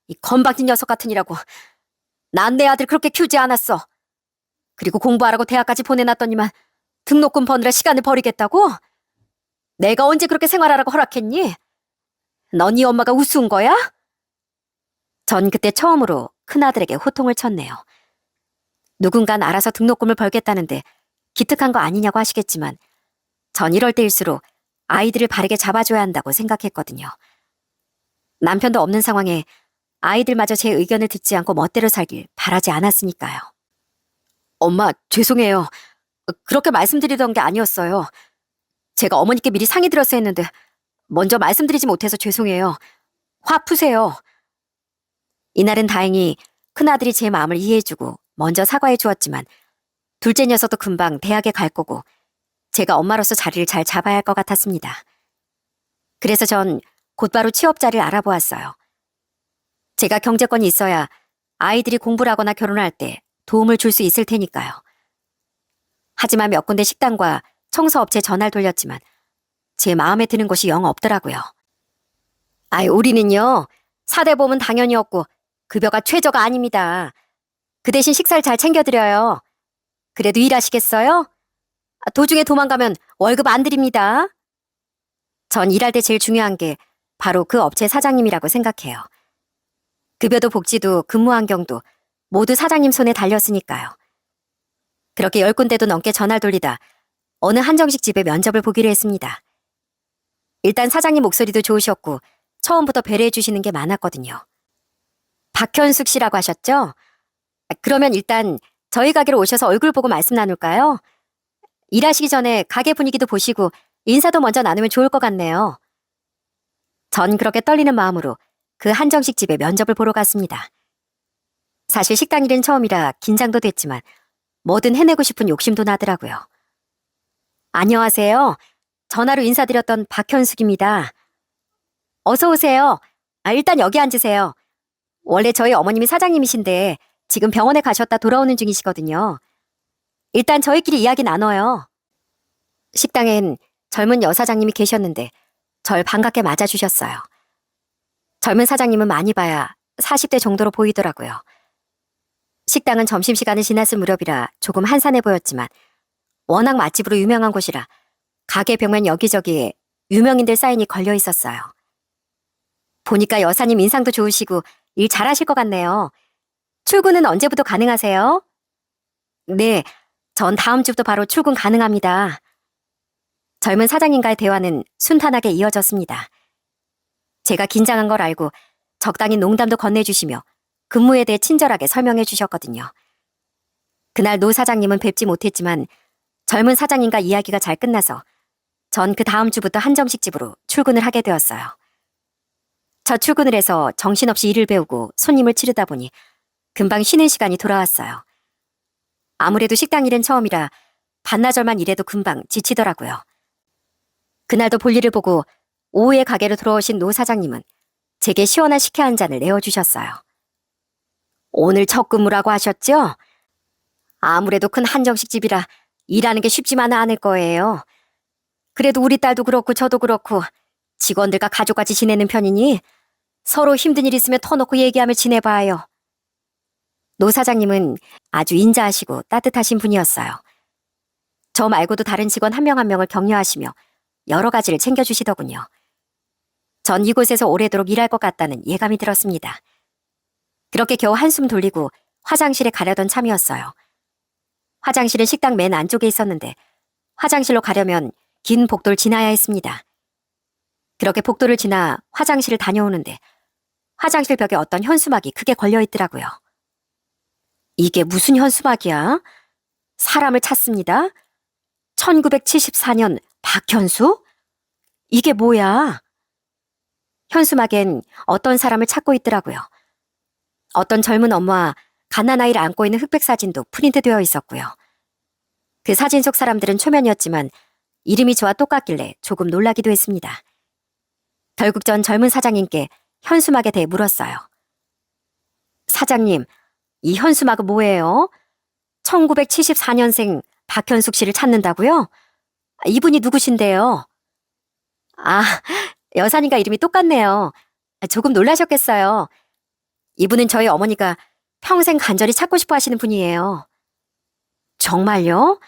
이 건방진 녀석 같으니라고. 난 내 아들 그렇게 키우지 않았어. 그리고 공부하라고 대학까지 보내놨더니만 등록금 버느라 시간을 버리겠다고? 내가 언제 그렇게 생활하라고 허락했니? 넌 네 엄마가 우스운 거야? 전 그때 처음으로 큰아들에게 호통을 쳤네요. 누군간 알아서 등록금을 벌겠다는데 기특한 거 아니냐고 하시겠지만 전 이럴 때일수록 아이들을 바르게 잡아줘야 한다고 생각했거든요. 남편도 없는 상황에 아이들마저 제 의견을 듣지 않고 멋대로 살길 바라지 않았으니까요. 엄마, 죄송해요. 그렇게 말씀드리던 게 아니었어요. 제가 어머니께 미리 상의 드렸어야 했는데 먼저 말씀드리지 못해서 죄송해요. 화 푸세요. 이날은 다행히 큰아들이 제 마음을 이해해주고 먼저 사과해 주었지만 둘째 녀석도 금방 대학에 갈 거고 제가 엄마로서 자리를 잘 잡아야 할 것 같았습니다. 그래서 전 곧바로 취업 자리를 알아보았어요. 제가 경제권이 있어야 아이들이 공부를 하거나 결혼할 때 도움을 줄 수 있을 테니까요. 하지만 몇 군데 식당과 청소업체에 전화를 돌렸지만 제 마음에 드는 곳이 영 없더라고요. 우리는요, 사대보험은 당연히 없고 급여가 최저가 아닙니다. 그 대신 식사를 잘 챙겨드려요. 그래도 일하시겠어요? 도중에 도망가면 월급 안 드립니다. 전 일할 때 제일 중요한 게 바로 그 업체 사장님이라고 생각해요. 급여도 복지도 근무 환경도 모두 사장님 손에 달렸으니까요. 그렇게 10군데도 넘게 전화를 돌리다 어느 한정식 집에 면접을 보기로 했습니다. 일단 사장님 목소리도 좋으셨고 처음부터 배려해 주시는 게 많았거든요. 박현숙 씨라고 하셨죠? 그러면 일단 저희 가게로 오셔서 얼굴 보고 말씀 나눌까요? 일하시기 전에 가게 분위기도 보시고 인사도 먼저 나누면 좋을 것 같네요. 전 그렇게 떨리는 마음으로 그 한정식 집에 면접을 보러 갔습니다. 사실 식당 일은 처음이라 긴장도 됐지만 뭐든 해내고 싶은 욕심도 나더라고요. 안녕하세요. 전화로 인사드렸던 박현숙입니다. 어서 오세요. 일단 여기 앉으세요. 원래 저희 어머님이 사장님이신데 지금 병원에 가셨다 돌아오는 중이시거든요. 일단 저희끼리 이야기 나눠요. 식당엔 젊은 여사장님이 계셨는데 절 반갑게 맞아주셨어요. 젊은 사장님은 많이 봐야 40대 정도로 보이더라고요. 식당은 점심시간을 지났을 무렵이라 조금 한산해 보였지만 워낙 맛집으로 유명한 곳이라 가게 벽면 여기저기에 유명인들 사인이 걸려 있었어요. 보니까 여사님 인상도 좋으시고 일 잘하실 것 같네요. 출근은 언제부터 가능하세요? 네, 전 다음 주부터 바로 출근 가능합니다. 젊은 사장님과의 대화는 순탄하게 이어졌습니다. 제가 긴장한 걸 알고 적당히 농담도 건네주시며 근무에 대해 친절하게 설명해 주셨거든요. 그날 노 사장님은 뵙지 못했지만 젊은 사장님과 이야기가 잘 끝나서 전 그 다음 주부터 한정식 집으로 출근을 하게 되었어요. 첫 출근을 해서 정신없이 일을 배우고 손님을 치르다 보니 금방 쉬는 시간이 돌아왔어요. 아무래도 식당 일은 처음이라 반나절만 일해도 금방 지치더라고요. 그날도 볼일을 보고 오후에 가게로 들어오신 노 사장님은 제게 시원한 식혜 한 잔을 내어주셨어요. 오늘 첫 근무라고 하셨죠? 아무래도 큰 한정식 집이라 일하는 게 쉽지만은 않을 거예요. 그래도 우리 딸도 그렇고 저도 그렇고 직원들과 가족같이 지내는 편이니 서로 힘든 일 있으면 터놓고 얘기하며 지내봐요. 노 사장님은 아주 인자하시고 따뜻하신 분이었어요. 저 말고도 다른 직원 한 명 한 명을 격려하시며 여러 가지를 챙겨주시더군요. 전 이곳에서 오래도록 일할 것 같다는 예감이 들었습니다. 그렇게 겨우 한숨 돌리고 화장실에 가려던 참이었어요. 화장실은 식당 맨 안쪽에 있었는데 화장실로 가려면 긴 복도를 지나야 했습니다. 그렇게 복도를 지나 화장실을 다녀오는데 화장실 벽에 어떤 현수막이 크게 걸려있더라고요. 이게 무슨 현수막이야? 사람을 찾습니다. 1974년 박현수? 이게 뭐야? 현수막엔 어떤 사람을 찾고 있더라고요. 어떤 젊은 엄마와 갓난아이를 안고 있는 흑백 사진도 프린트되어 있었고요. 그 사진 속 사람들은 초면이었지만 이름이 저와 똑같길래 조금 놀라기도 했습니다. 결국 전 젊은 사장님께 현수막에 대해 물었어요. 사장님, 이 현수막은 뭐예요? 1974년생 박현숙 씨를 찾는다고요? 이분이 누구신데요? 여사님과 이름이 똑같네요. 조금 놀라셨겠어요. 이분은 저희 어머니가 평생 간절히 찾고 싶어 하시는 분이에요. 정말요?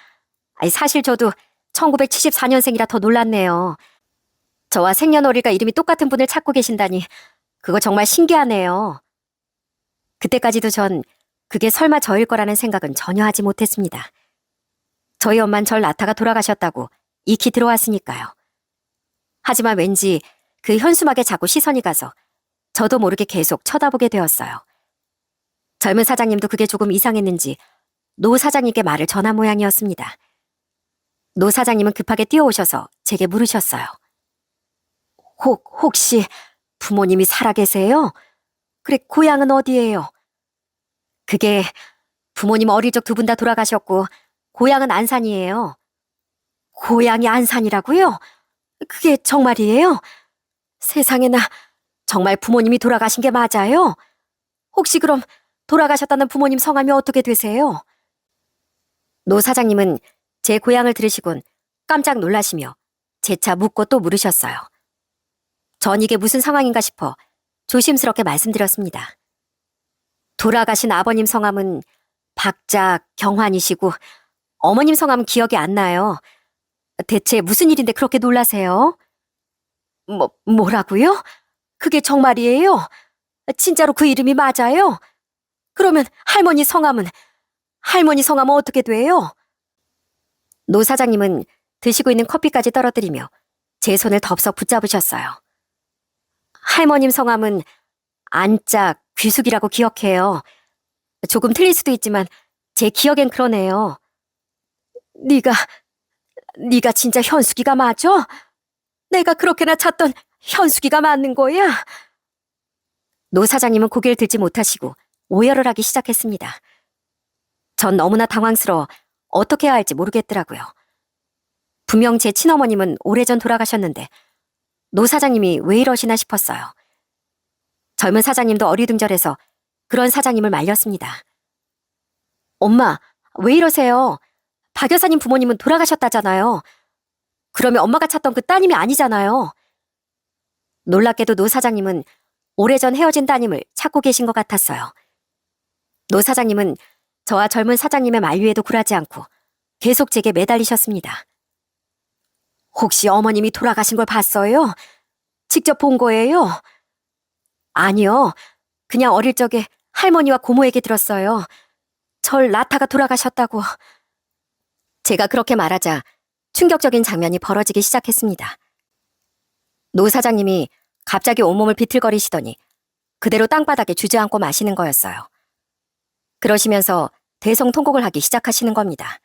사실 저도 1974년생이라 더 놀랐네요. 저와 생년월일과 이름이 똑같은 분을 찾고 계신다니 그거 정말 신기하네요. 그때까지도 전 그게 설마 저일 거라는 생각은 전혀 하지 못했습니다. 저희 엄만 절 낳다가 돌아가셨다고 익히 들어왔으니까요. 하지만 왠지 그 현수막에 자꾸 시선이 가서 저도 모르게 계속 쳐다보게 되었어요. 젊은 사장님도 그게 조금 이상했는지 노 사장님께 말을 전한 모양이었습니다. 노 사장님은 급하게 뛰어오셔서 제게 물으셨어요. 혹시 부모님이 살아계세요? 그래, 고향은 어디예요? 그게 부모님 어릴 적 두 분 다 돌아가셨고, 고향은 안산이에요. 고향이 안산이라고요? 그게 정말이에요? 세상에나, 정말 부모님이 돌아가신 게 맞아요? 혹시 그럼 돌아가셨다는 부모님 성함이 어떻게 되세요? 노 사장님은 제 고향을 들으시곤 깜짝 놀라시며 재차 묻고 또 물으셨어요. 전 이게 무슨 상황인가 싶어 조심스럽게 말씀드렸습니다. 돌아가신 아버님 성함은 박자 경환이시고 어머님 성함은 기억이 안 나요. 대체 무슨 일인데 그렇게 놀라세요? 뭐라고요? 그게 정말이에요? 진짜로 그 이름이 맞아요? 그러면 할머니 성함은 어떻게 돼요? 노 사장님은 드시고 있는 커피까지 떨어뜨리며 제 손을 덥석 붙잡으셨어요. 할머님 성함은 안짝 귀숙이라고 기억해요. 조금 틀릴 수도 있지만 제 기억엔 그러네요. 네가 진짜 현숙이가 맞아? 내가 그렇게나 찾던 현숙이가 맞는 거야? 노 사장님은 고개를 들지 못하시고 오열을 하기 시작했습니다. 전 너무나 당황스러워 어떻게 해야 할지 모르겠더라고요. 분명 제 친어머님은 오래전 돌아가셨는데 노 사장님이 왜 이러시나 싶었어요. 젊은 사장님도 어리둥절해서 그런 사장님을 말렸습니다. 엄마, 왜 이러세요? 박 여사님 부모님은 돌아가셨다잖아요. 그러면 엄마가 찾던 그 따님이 아니잖아요. 놀랍게도 노 사장님은 오래전 헤어진 따님을 찾고 계신 것 같았어요. 노 사장님은 저와 젊은 사장님의 만류에도 굴하지 않고 계속 제게 매달리셨습니다. 혹시 어머님이 돌아가신 걸 봤어요? 직접 본 거예요? 아니요. 그냥 어릴 적에 할머니와 고모에게 들었어요. 절 낳다가 돌아가셨다고. 제가 그렇게 말하자 충격적인 장면이 벌어지기 시작했습니다. 노 사장님이 갑자기 온몸을 비틀거리시더니 그대로 땅바닥에 주저앉고 마시는 거였어요. 그러시면서 대성통곡을 하기 시작하시는 겁니다.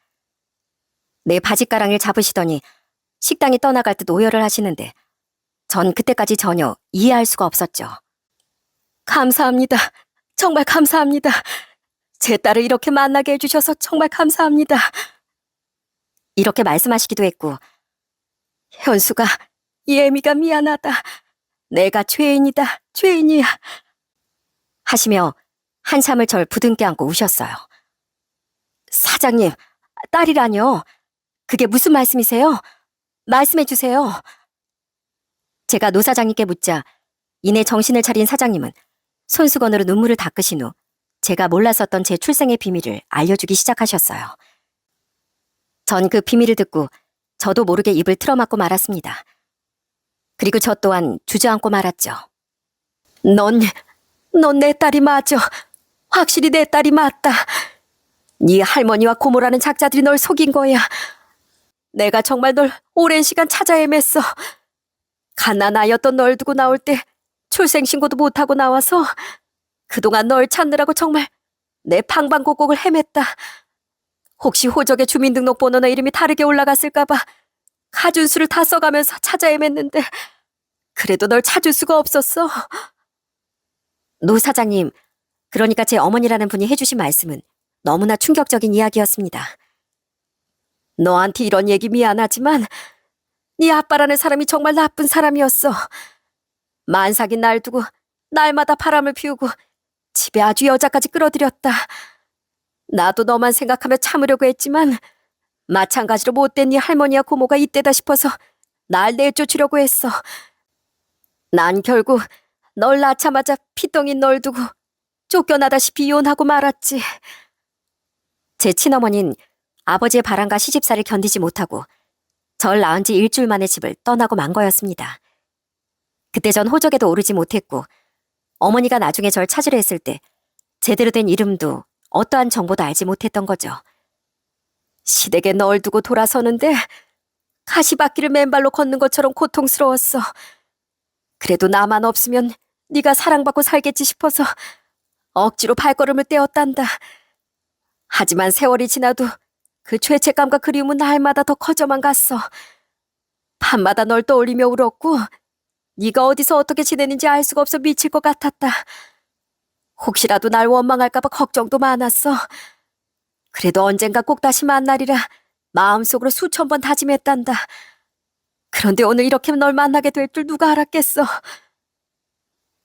내 바짓가랑이를 잡으시더니 식당이 떠나갈 듯 오열을 하시는데 전 그때까지 전혀 이해할 수가 없었죠. 감사합니다. 정말 감사합니다. 제 딸을 이렇게 만나게 해주셔서 정말 감사합니다. 이렇게 말씀하시기도 했고, 현수가, 예미가 미안하다. 내가 죄인이다, 죄인이야. 하시며 한참을 절 부둥켜 안고 우셨어요. 사장님, 딸이라뇨? 그게 무슨 말씀이세요? 말씀해 주세요. 제가 노 사장님께 묻자 이내 정신을 차린 사장님은 손수건으로 눈물을 닦으신 후 제가 몰랐었던 제 출생의 비밀을 알려주기 시작하셨어요. 전 그 비밀을 듣고 저도 모르게 입을 틀어막고 말았습니다. 그리고 저 또한 주저앉고 말았죠. 넌 내 딸이 맞아. 확실히 내 딸이 맞다. 네 할머니와 고모라는 작자들이 널 속인 거야. 내가 정말 널 오랜 시간 찾아 헤맸어. 갓난아이였던 널 두고 나올 때 출생신고도 못하고 나와서 그동안 널 찾느라고 정말 내 방방곡곡을 헤맸다. 혹시 호적에 주민등록번호나 이름이 다르게 올라갔을까봐 가준수를 다 써가면서 찾아 헤맸는데 그래도 널 찾을 수가 없었어. 노 사장님, 그러니까 제 어머니라는 분이 해주신 말씀은 너무나 충격적인 이야기였습니다. 너한테 이런 얘기 미안하지만 네 아빠라는 사람이 정말 나쁜 사람이었어. 만삭인 날 두고 날마다 바람을 피우고 집에 아주 여자까지 끌어들였다. 나도 너만 생각하며 참으려고 했지만 마찬가지로 못된 네 할머니와 고모가 이때다 싶어서 날 내쫓으려고 했어. 난 결국 널 낳자마자 피덩인 널 두고 쫓겨나다시피 이혼하고 말았지. 제 친어머니는 아버지의 바람과 시집살을 견디지 못하고 절 낳은 지 일주일 만에 집을 떠나고 만 거였습니다. 그때 전 호적에도 오르지 못했고 어머니가 나중에 절 찾으려 했을 때 제대로 된 이름도 어떠한 정보도 알지 못했던 거죠. 시댁에 널 두고 돌아서는데 가시밭길을 맨발로 걷는 것처럼 고통스러웠어. 그래도 나만 없으면 네가 사랑받고 살겠지 싶어서 억지로 발걸음을 떼었단다. 하지만 세월이 지나도 그 죄책감과 그리움은 날마다 더 커져만 갔어. 밤마다 널 떠올리며 울었고 네가 어디서 어떻게 지내는지 알 수가 없어 미칠 것 같았다. 혹시라도 날 원망할까 봐 걱정도 많았어. 그래도 언젠가 꼭 다시 만나리라 마음속으로 수천 번 다짐했단다. 그런데 오늘 이렇게 널 만나게 될 줄 누가 알았겠어.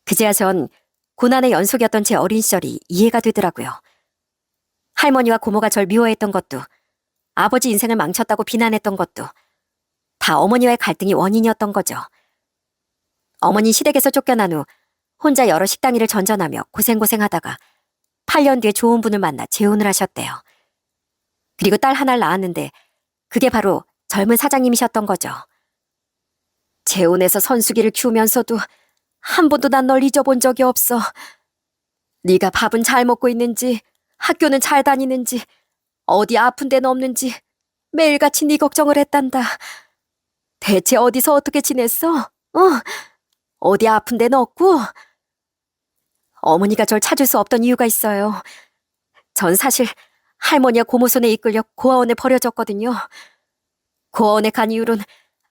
그제야 전 고난의 연속이었던 제 어린 시절이 이해가 되더라고요. 할머니와 고모가 절 미워했던 것도, 아버지 인생을 망쳤다고 비난했던 것도 다 어머니와의 갈등이 원인이었던 거죠. 어머니 시댁에서 쫓겨난 후 혼자 여러 식당 일을 전전하며 고생하다가 8년 뒤에 좋은 분을 만나 재혼을 하셨대요. 그리고 딸 하나를 낳았는데 그게 바로 젊은 사장님이셨던 거죠. 재혼해서 선수기를 키우면서도 한 번도 난 널 잊어본 적이 없어. 네가 밥은 잘 먹고 있는지, 학교는 잘 다니는지, 어디 아픈 데는 없는지 매일같이 네 걱정을 했단다. 대체 어디서 어떻게 지냈어? 어디 아픈 데는 없고? 어머니가 절 찾을 수 없던 이유가 있어요. 전 사실 할머니와 고모 손에 이끌려 고아원에 버려졌거든요. 고아원에 간 이후로는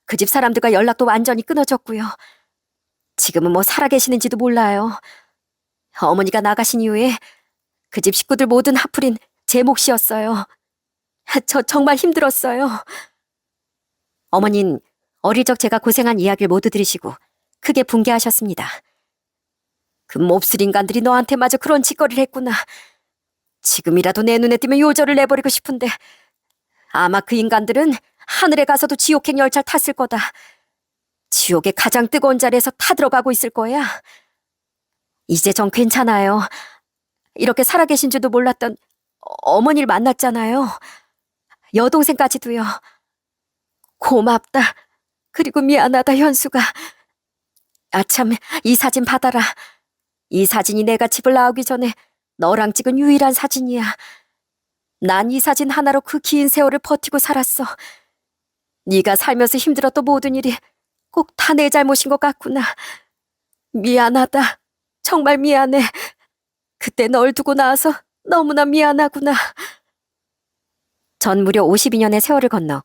그 집 사람들과 연락도 완전히 끊어졌고요. 지금은 뭐 살아계시는지도 몰라요. 어머니가 나가신 이후에 그 집 식구들 모든 하풀인 제 몫이었어요. 저 정말 힘들었어요. 어머닌 어릴 적 제가 고생한 이야기를 모두 들으시고 크게 분개하셨습니다. 그 몹쓸 인간들이 너한테마저 그런 짓거리를 했구나. 지금이라도 내 눈에 띄면 요절을 내버리고 싶은데 아마 그 인간들은 하늘에 가서도 지옥행 열차를 탔을 거다. 지옥의 가장 뜨거운 자리에서 타들어가고 있을 거야. 이제 전 괜찮아요. 이렇게 살아계신 줄도 몰랐던 어머니를 만났잖아요. 여동생까지도요. 고맙다. 그리고 미안하다, 현수가. 아참, 이 사진 받아라. 이 사진이 내가 집을 나오기 전에 너랑 찍은 유일한 사진이야. 난 이 사진 하나로 그 긴 세월을 버티고 살았어. 네가 살면서 힘들었던 모든 일이 꼭 다 내 잘못인 것 같구나. 미안하다. 정말 미안해. 그때 널 두고 나와서 너무나 미안하구나. 전 무려 52년의 세월을 건너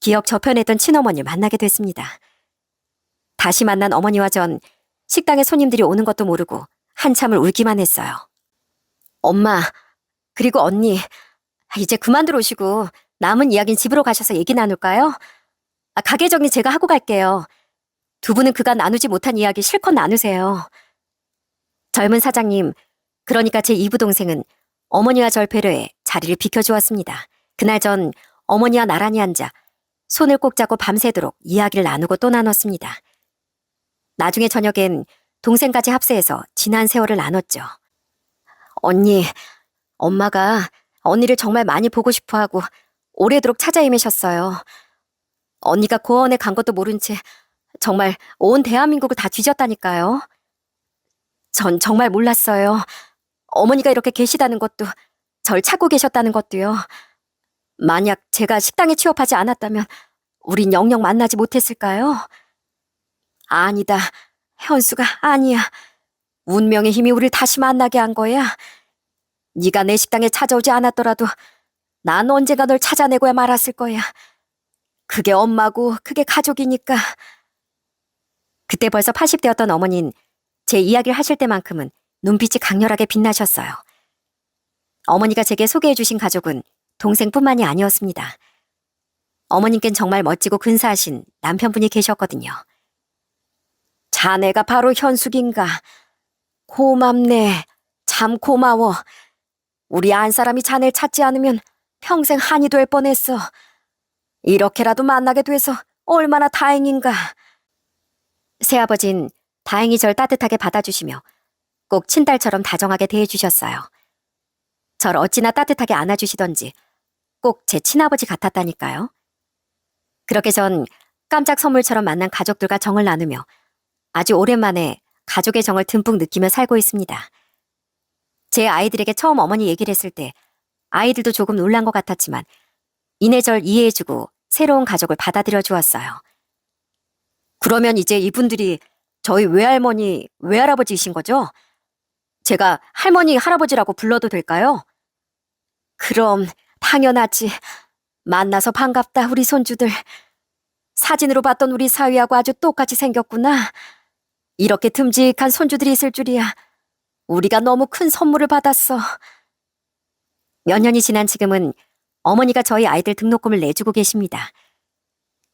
기억 저편에 있던 친어머니를 만나게 됐습니다. 다시 만난 어머니와 전 식당에 손님들이 오는 것도 모르고 한참을 울기만 했어요. 엄마, 그리고 언니, 이제 그만 들어오시고 남은 이야기는 집으로 가셔서 얘기 나눌까요? 가게 정리 제가 하고 갈게요. 두 분은 그간 나누지 못한 이야기 실컷 나누세요. 젊은 사장님, 그러니까 제 이부 동생은 어머니와 절 배려해 자리를 비켜주었습니다. 그날 전 어머니와 나란히 앉아 손을 꼭 잡고 밤새도록 이야기를 나누고 또 나눴습니다. 나중에 저녁엔 동생까지 합세해서 지난 세월을 나눴죠. 언니, 엄마가 언니를 정말 많이 보고 싶어하고 오래도록 찾아 헤매셨어요. 언니가 고아원에 간 것도 모른 채 정말 온 대한민국을 다 뒤졌다니까요. 전 정말 몰랐어요. 어머니가 이렇게 계시다는 것도, 절 찾고 계셨다는 것도요. 만약 제가 식당에 취업하지 않았다면 우린 영영 만나지 못했을까요? 아니다. 현수가 아니야. 운명의 힘이 우리를 다시 만나게 한 거야. 네가 내 식당에 찾아오지 않았더라도 난 언젠가 널 찾아내고야 말았을 거야. 그게 엄마고 그게 가족이니까. 그때 벌써 80대였던 어머니는 제 이야기를 하실 때만큼은 눈빛이 강렬하게 빛나셨어요. 어머니가 제게 소개해 주신 가족은 동생뿐만이 아니었습니다. 어머님께는 정말 멋지고 근사하신 남편분이 계셨거든요. 자네가 바로 현숙인가? 고맙네. 참 고마워. 우리 안 사람이 자네를 찾지 않으면 평생 한이 될 뻔했어. 이렇게라도 만나게 돼서 얼마나 다행인가. 새아버진 다행히 절 따뜻하게 받아주시며 꼭 친딸처럼 다정하게 대해주셨어요. 절 어찌나 따뜻하게 안아주시던지 꼭 제 친아버지 같았다니까요. 그렇게 전 깜짝 선물처럼 만난 가족들과 정을 나누며 아주 오랜만에 가족의 정을 듬뿍 느끼며 살고 있습니다. 제 아이들에게 처음 어머니 얘기를 했을 때 아이들도 조금 놀란 것 같았지만 이내 절 이해해주고 새로운 가족을 받아들여 주었어요. 그러면 이제 이분들이 저희 외할머니, 외할아버지이신 거죠? 제가 할머니, 할아버지라고 불러도 될까요? 그럼 당연하지. 만나서 반갑다, 우리 손주들. 사진으로 봤던 우리 사위하고 아주 똑같이 생겼구나. 이렇게 듬직한 손주들이 있을 줄이야. 우리가 너무 큰 선물을 받았어. 몇 년이 지난 지금은 어머니가 저희 아이들 등록금을 내주고 계십니다.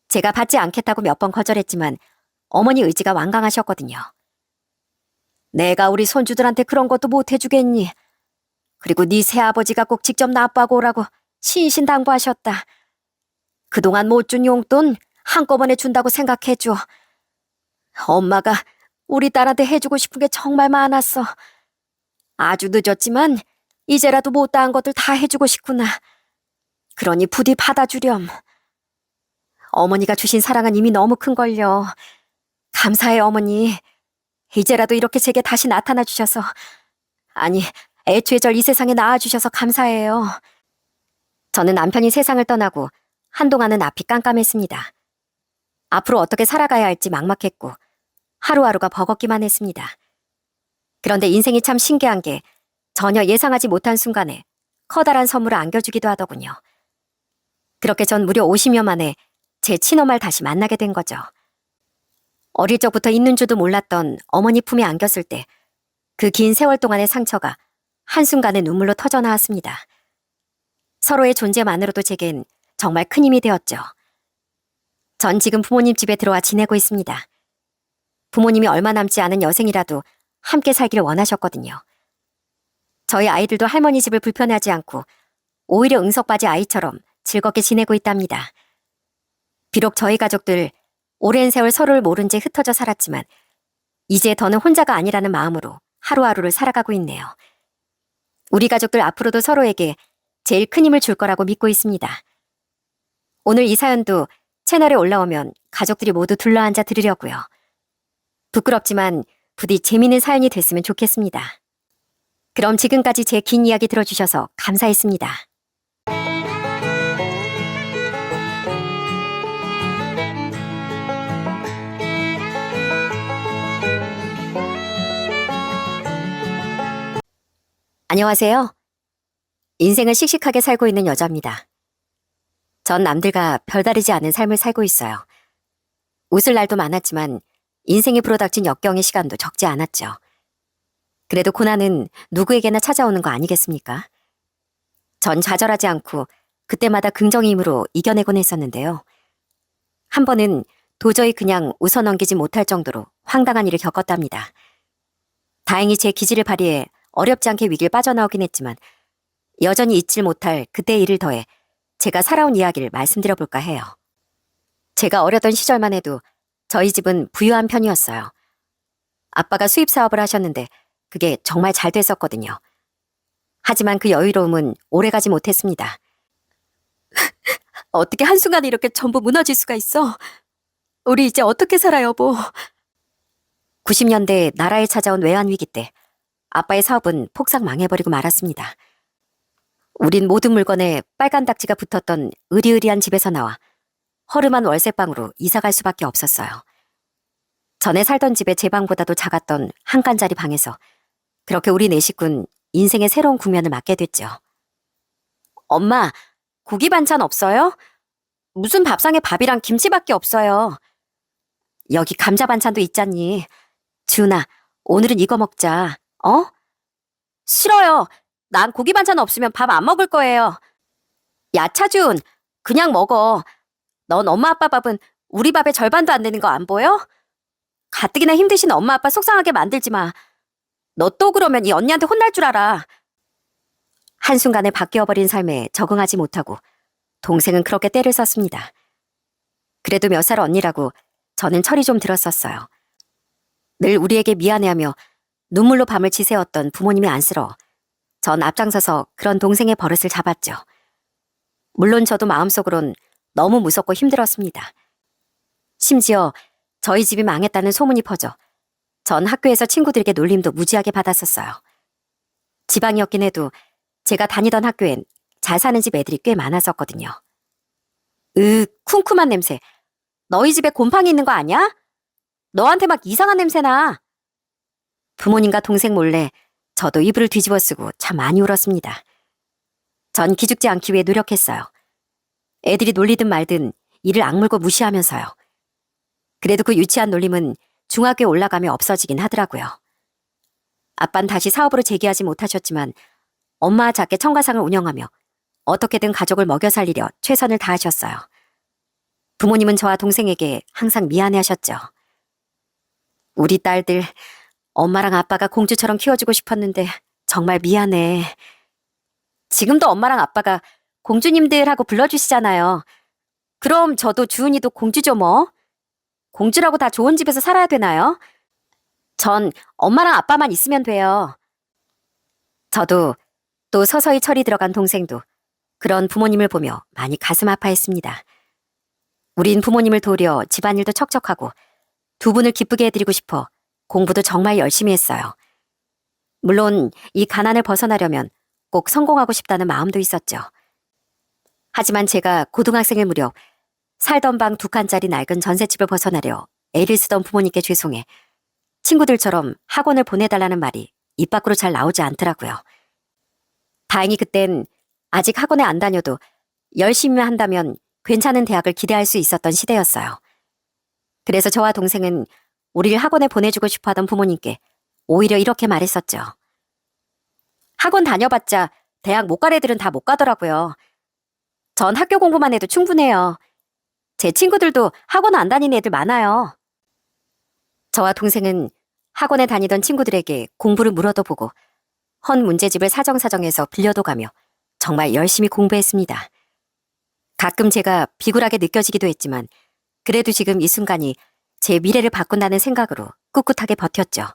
제가 받지 않겠다고 몇 번 거절했지만 어머니 의지가 완강하셨거든요. 내가 우리 손주들한테 그런 것도 못 해주겠니? 그리고 네 새아버지가 꼭 직접 납부하고 오라고 신신당부하셨다. 그동안 못 준 용돈 한꺼번에 준다고 생각해줘. 엄마가 우리 딸한테 해주고 싶은 게 정말 많았어. 아주 늦었지만 이제라도 못다한 것들 다 해주고 싶구나. 그러니 부디 받아주렴. 어머니가 주신 사랑은 이미 너무 큰걸요. 감사해 어머니. 이제라도 이렇게 제게 다시 나타나 주셔서, 아니 애초에 절 이 세상에 낳아주셔서 감사해요. 저는 남편이 세상을 떠나고 한동안은 앞이 깜깜했습니다. 앞으로 어떻게 살아가야 할지 막막했고 하루하루가 버겁기만 했습니다. 그런데 인생이 참 신기한 게 전혀 예상하지 못한 순간에 커다란 선물을 안겨주기도 하더군요. 그렇게 전 무려 50년 만에 제 친엄마를 다시 만나게 된 거죠. 어릴 적부터 있는 줄도 몰랐던 어머니 품에 안겼을 때 그 긴 세월 동안의 상처가 한순간에 눈물로 터져 나왔습니다. 서로의 존재만으로도 제겐 정말 큰 힘이 되었죠. 전 지금 부모님 집에 들어와 지내고 있습니다. 부모님이 얼마 남지 않은 여생이라도 함께 살기를 원하셨거든요. 저희 아이들도 할머니 집을 불편해하지 않고 오히려 응석바지 아이처럼 즐겁게 지내고 있답니다. 비록 저희 가족들 오랜 세월 서로를 모른 채 흩어져 살았지만 이제 더는 혼자가 아니라는 마음으로 하루하루를 살아가고 있네요. 우리 가족들 앞으로도 서로에게 제일 큰 힘을 줄 거라고 믿고 있습니다. 오늘 이 사연도 채널에 올라오면 가족들이 모두 둘러앉아 들으려고요. 부끄럽지만 부디 재미있는 사연이 됐으면 좋겠습니다. 그럼 지금까지 제 긴 이야기 들어주셔서 감사했습니다. 안녕하세요. 인생을 씩씩하게 살고 있는 여자입니다. 전 남들과 별다르지 않은 삶을 살고 있어요. 웃을 날도 많았지만 인생에 불어닥친 역경의 시간도 적지 않았죠. 그래도 고난은 누구에게나 찾아오는 거 아니겠습니까? 전 좌절하지 않고 그때마다 긍정의 힘으로 이겨내곤 했었는데요. 한 번은 도저히 그냥 웃어 넘기지 못할 정도로 황당한 일을 겪었답니다. 다행히 제 기질을 발휘해 어렵지 않게 위기를 빠져나오긴 했지만 여전히 잊질 못할 그때의 일을 더해 제가 살아온 이야기를 말씀드려볼까 해요. 제가 어렸던 시절만 해도 저희 집은 부유한 편이었어요. 아빠가 수입 사업을 하셨는데 그게 정말 잘 됐었거든요. 하지만 그 여유로움은 오래가지 못했습니다. 어떻게 한순간에 이렇게 전부 무너질 수가 있어? 우리 이제 어떻게 살아, 여보? 90년대 나라에 찾아온 외환위기 때 아빠의 사업은 폭삭 망해버리고 말았습니다. 우린 모든 물건에 빨간 딱지가 붙었던 으리으리한 집에서 나와 허름한 월세방으로 이사갈 수밖에 없었어요. 전에 살던 집의 제 방보다도 작았던 한 칸짜리 방에서 그렇게 우리 네 식구는 인생의 새로운 국면을 맞게 됐죠. 엄마, 고기 반찬 없어요? 무슨 밥상에 밥이랑 김치밖에 없어요. 여기 감자 반찬도 있잖니. 지훈아, 오늘은 이거 먹자. 어? 싫어요. 난 고기 반찬 없으면 밥 안 먹을 거예요. 야, 차준, 그냥 먹어. 넌 엄마 아빠 밥은 우리 밥의 절반도 안 되는 거 안 보여? 가뜩이나 힘드신 엄마 아빠 속상하게 만들지 마. 너 또 그러면 이 언니한테 혼날 줄 알아. 한순간에 바뀌어버린 삶에 적응하지 못하고 동생은 그렇게 떼를 썼습니다. 그래도 몇 살 언니라고 저는 철이 좀 들었었어요. 늘 우리에게 미안해하며 눈물로 밤을 지새웠던 부모님이 안쓰러워 전 앞장서서 그런 동생의 버릇을 잡았죠. 물론 저도 마음속으론 너무 무섭고 힘들었습니다. 심지어 저희 집이 망했다는 소문이 퍼져 전 학교에서 친구들에게 놀림도 무지하게 받았었어요. 지방이었긴 해도 제가 다니던 학교엔 잘 사는 집 애들이 꽤 많았었거든요. 쿰쿰한 냄새. 너희 집에 곰팡이 있는 거 아니야? 너한테 막 이상한 냄새나. 부모님과 동생 몰래 저도 이불을 뒤집어 쓰고 참 많이 울었습니다. 전 기죽지 않기 위해 노력했어요. 애들이 놀리든 말든 이를 악물고 무시하면서요. 그래도 그 유치한 놀림은 중학교에 올라가며 없어지긴 하더라고요. 아빤 다시 사업으로 재기하지 못하셨지만 엄마와 작게 청가상을 운영하며 어떻게든 가족을 먹여 살리려 최선을 다하셨어요. 부모님은 저와 동생에게 항상 미안해하셨죠. 우리 딸들, 엄마랑 아빠가 공주처럼 키워주고 싶었는데 정말 미안해. 지금도 엄마랑 아빠가 공주님들하고 불러주시잖아요. 그럼 저도 주은이도 공주죠 뭐. 공주라고 다 좋은 집에서 살아야 되나요? 전 엄마랑 아빠만 있으면 돼요. 저도 또 서서히 철이 들어간 동생도 그런 부모님을 보며 많이 가슴 아파했습니다. 우린 부모님을 도우려 집안일도 척척하고 두 분을 기쁘게 해드리고 싶어 공부도 정말 열심히 했어요. 물론 이 가난을 벗어나려면 꼭 성공하고 싶다는 마음도 있었죠. 하지만 제가 고등학생일 무렵 살던 방 2칸짜리 낡은 전셋집을 벗어나려 애를 쓰던 부모님께 죄송해 친구들처럼 학원을 보내달라는 말이 입 밖으로 잘 나오지 않더라고요. 다행히 그땐 아직 학원에 안 다녀도 열심히 한다면 괜찮은 대학을 기대할 수 있었던 시대였어요. 그래서 저와 동생은 우리를 학원에 보내주고 싶어 하던 부모님께 오히려 이렇게 말했었죠. 학원 다녀봤자 대학 못 갈 애들은 다 못 가더라고요. 전 학교 공부만 해도 충분해요. 제 친구들도 학원 안 다니는 애들 많아요. 저와 동생은 학원에 다니던 친구들에게 공부를 물어도 보고 헌 문제집을 사정사정해서 빌려도 가며 정말 열심히 공부했습니다. 가끔 제가 비굴하게 느껴지기도 했지만 그래도 지금 이 순간이 제 미래를 바꾼다는 생각으로 꿋꿋하게 버텼죠.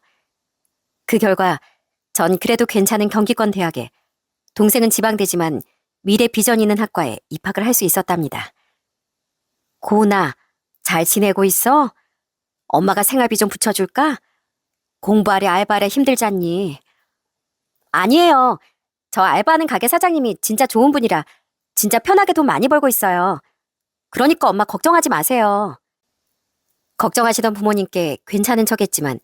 그 결과 전 그래도 괜찮은 경기권 대학에, 동생은 지방대지만 미래 비전 있는 학과에 입학을 할 수 있었답니다. 고은아, 잘 지내고 있어? 엄마가 생활비 좀 붙여줄까? 공부하래 알바하래 힘들잖니. 아니에요. 저 알바하는 가게 사장님이 진짜 좋은 분이라 진짜 편하게 돈 많이 벌고 있어요. 그러니까 엄마 걱정하지 마세요. 걱정하시던 부모님께 괜찮은 척했지만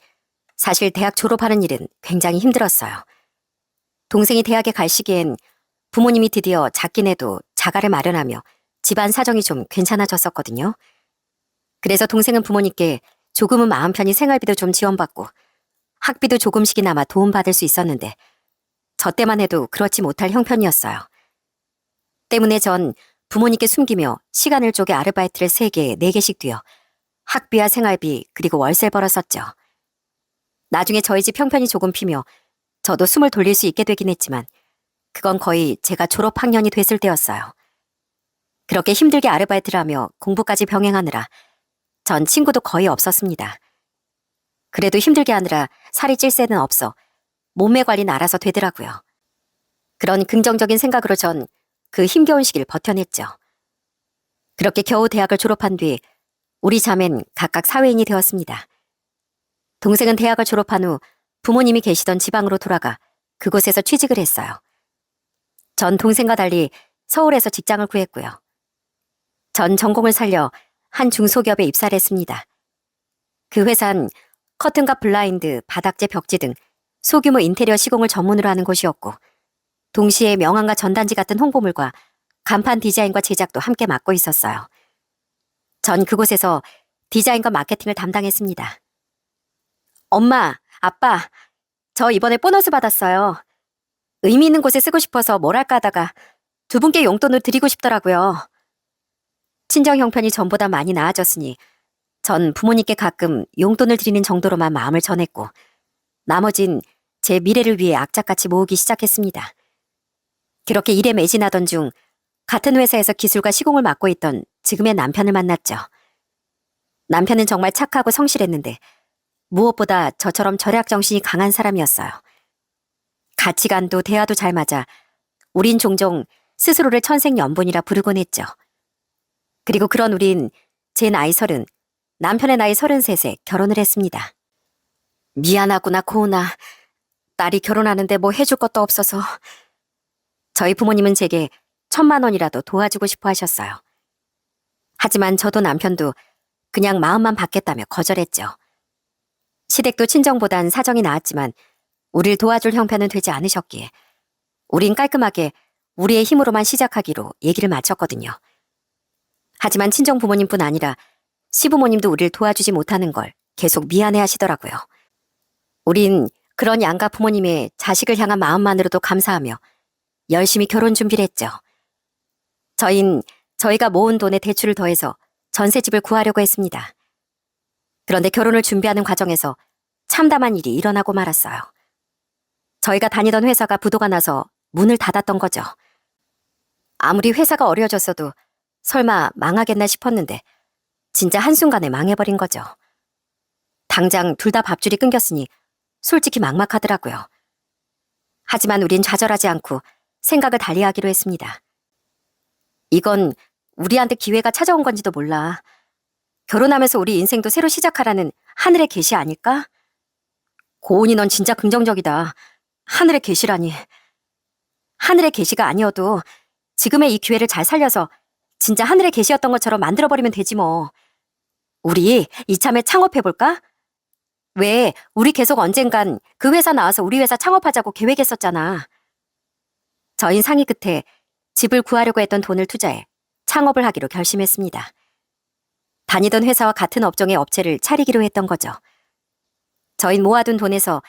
사실 대학 졸업하는 일은 굉장히 힘들었어요. 동생이 대학에 갈 시기엔 부모님이 드디어 작긴 해도 자가를 마련하며 집안 사정이 좀 괜찮아졌었거든요. 그래서 동생은 부모님께 조금은 마음 편히 생활비도 좀 지원받고 학비도 조금씩이나마 도움받을 수 있었는데 저 때만 해도 그렇지 못할 형편이었어요. 때문에 전 부모님께 숨기며 시간을 쪼개 아르바이트를 3개, 4개씩 뛰어 학비와 생활비 그리고 월세를 벌었었죠. 나중에 저희 집 형편이 조금 피며 저도 숨을 돌릴 수 있게 되긴 했지만 그건 거의 제가 졸업 학년이 됐을 때였어요. 그렇게 힘들게 아르바이트를 하며 공부까지 병행하느라 전 친구도 거의 없었습니다. 그래도 힘들게 하느라 살이 찔 새는 없어 몸매 관리는 알아서 되더라고요. 그런 긍정적인 생각으로 전 그 힘겨운 시기를 버텨냈죠. 그렇게 겨우 대학을 졸업한 뒤 우리 자매는 각각 사회인이 되었습니다. 동생은 대학을 졸업한 후 부모님이 계시던 지방으로 돌아가 그곳에서 취직을 했어요. 전 동생과 달리 서울에서 직장을 구했고요. 전 전공을 살려 한 중소기업에 입사를 했습니다. 그 회사는 커튼과 블라인드, 바닥재 벽지 등 소규모 인테리어 시공을 전문으로 하는 곳이었고 동시에 명함과 전단지 같은 홍보물과 간판 디자인과 제작도 함께 맡고 있었어요. 전 그곳에서 디자인과 마케팅을 담당했습니다. 엄마, 아빠, 저 이번에 보너스 받았어요. 의미 있는 곳에 쓰고 싶어서 뭘 할까 하다가 두 분께 용돈을 드리고 싶더라고요. 친정 형편이 전보다 많이 나아졌으니 전 부모님께 가끔 용돈을 드리는 정도로만 마음을 전했고 나머진 제 미래를 위해 악착같이 모으기 시작했습니다. 그렇게 일에 매진하던 중 같은 회사에서 기술과 시공을 맡고 있던 지금의 남편을 만났죠. 남편은 정말 착하고 성실했는데 무엇보다 저처럼 절약 정신이 강한 사람이었어요. 가치관도 대화도 잘 맞아 우린 종종 스스로를 천생연분이라 부르곤 했죠. 그리고 그런 우린 제 나이 30, 남편의 나이 33에 결혼을 했습니다. 미안하구나 고은아. 딸이 결혼하는데 뭐 해줄 것도 없어서. 저희 부모님은 제게 1,000만 원이라도 도와주고 싶어 하셨어요. 하지만 저도 남편도 그냥 마음만 받겠다며 거절했죠. 시댁도 친정보단 사정이 나았지만 우릴 도와줄 형편은 되지 않으셨기에 우린 깔끔하게 우리의 힘으로만 시작하기로 얘기를 마쳤거든요. 하지만 친정 부모님뿐 아니라 시부모님도 우릴 도와주지 못하는 걸 계속 미안해 하시더라고요. 우린 그런 양가 부모님의 자식을 향한 마음만으로도 감사하며 열심히 결혼 준비를 했죠. 저희가 모은 돈에 대출을 더해서 전셋집을 구하려고 했습니다. 그런데 결혼을 준비하는 과정에서 참담한 일이 일어나고 말았어요. 저희가 다니던 회사가 부도가 나서 문을 닫았던 거죠. 아무리 회사가 어려워졌어도 설마 망하겠나 싶었는데 진짜 한순간에 망해버린 거죠. 당장 둘 다 밥줄이 끊겼으니 솔직히 막막하더라고요. 하지만 우린 좌절하지 않고 생각을 달리하기로 했습니다. 이건 우리한테 기회가 찾아온 건지도 몰라. 결혼하면서 우리 인생도 새로 시작하라는 하늘의 계시 아닐까? 고은이 넌 진짜 긍정적이다. 하늘의 계시라니. 하늘의 계시가 아니어도 지금의 이 기회를 잘 살려서 진짜 하늘의 계시였던 것처럼 만들어버리면 되지 뭐. 우리 이참에 창업해볼까? 왜 우리 계속 언젠간 그 회사 나와서 우리 회사 창업하자고 계획했었잖아. 저희 상의 끝에 집을 구하려고 했던 돈을 투자해 창업을 하기로 결심했습니다. 다니던 회사와 같은 업종의 업체를 차리기로 했던 거죠. 저희 모아둔 돈에서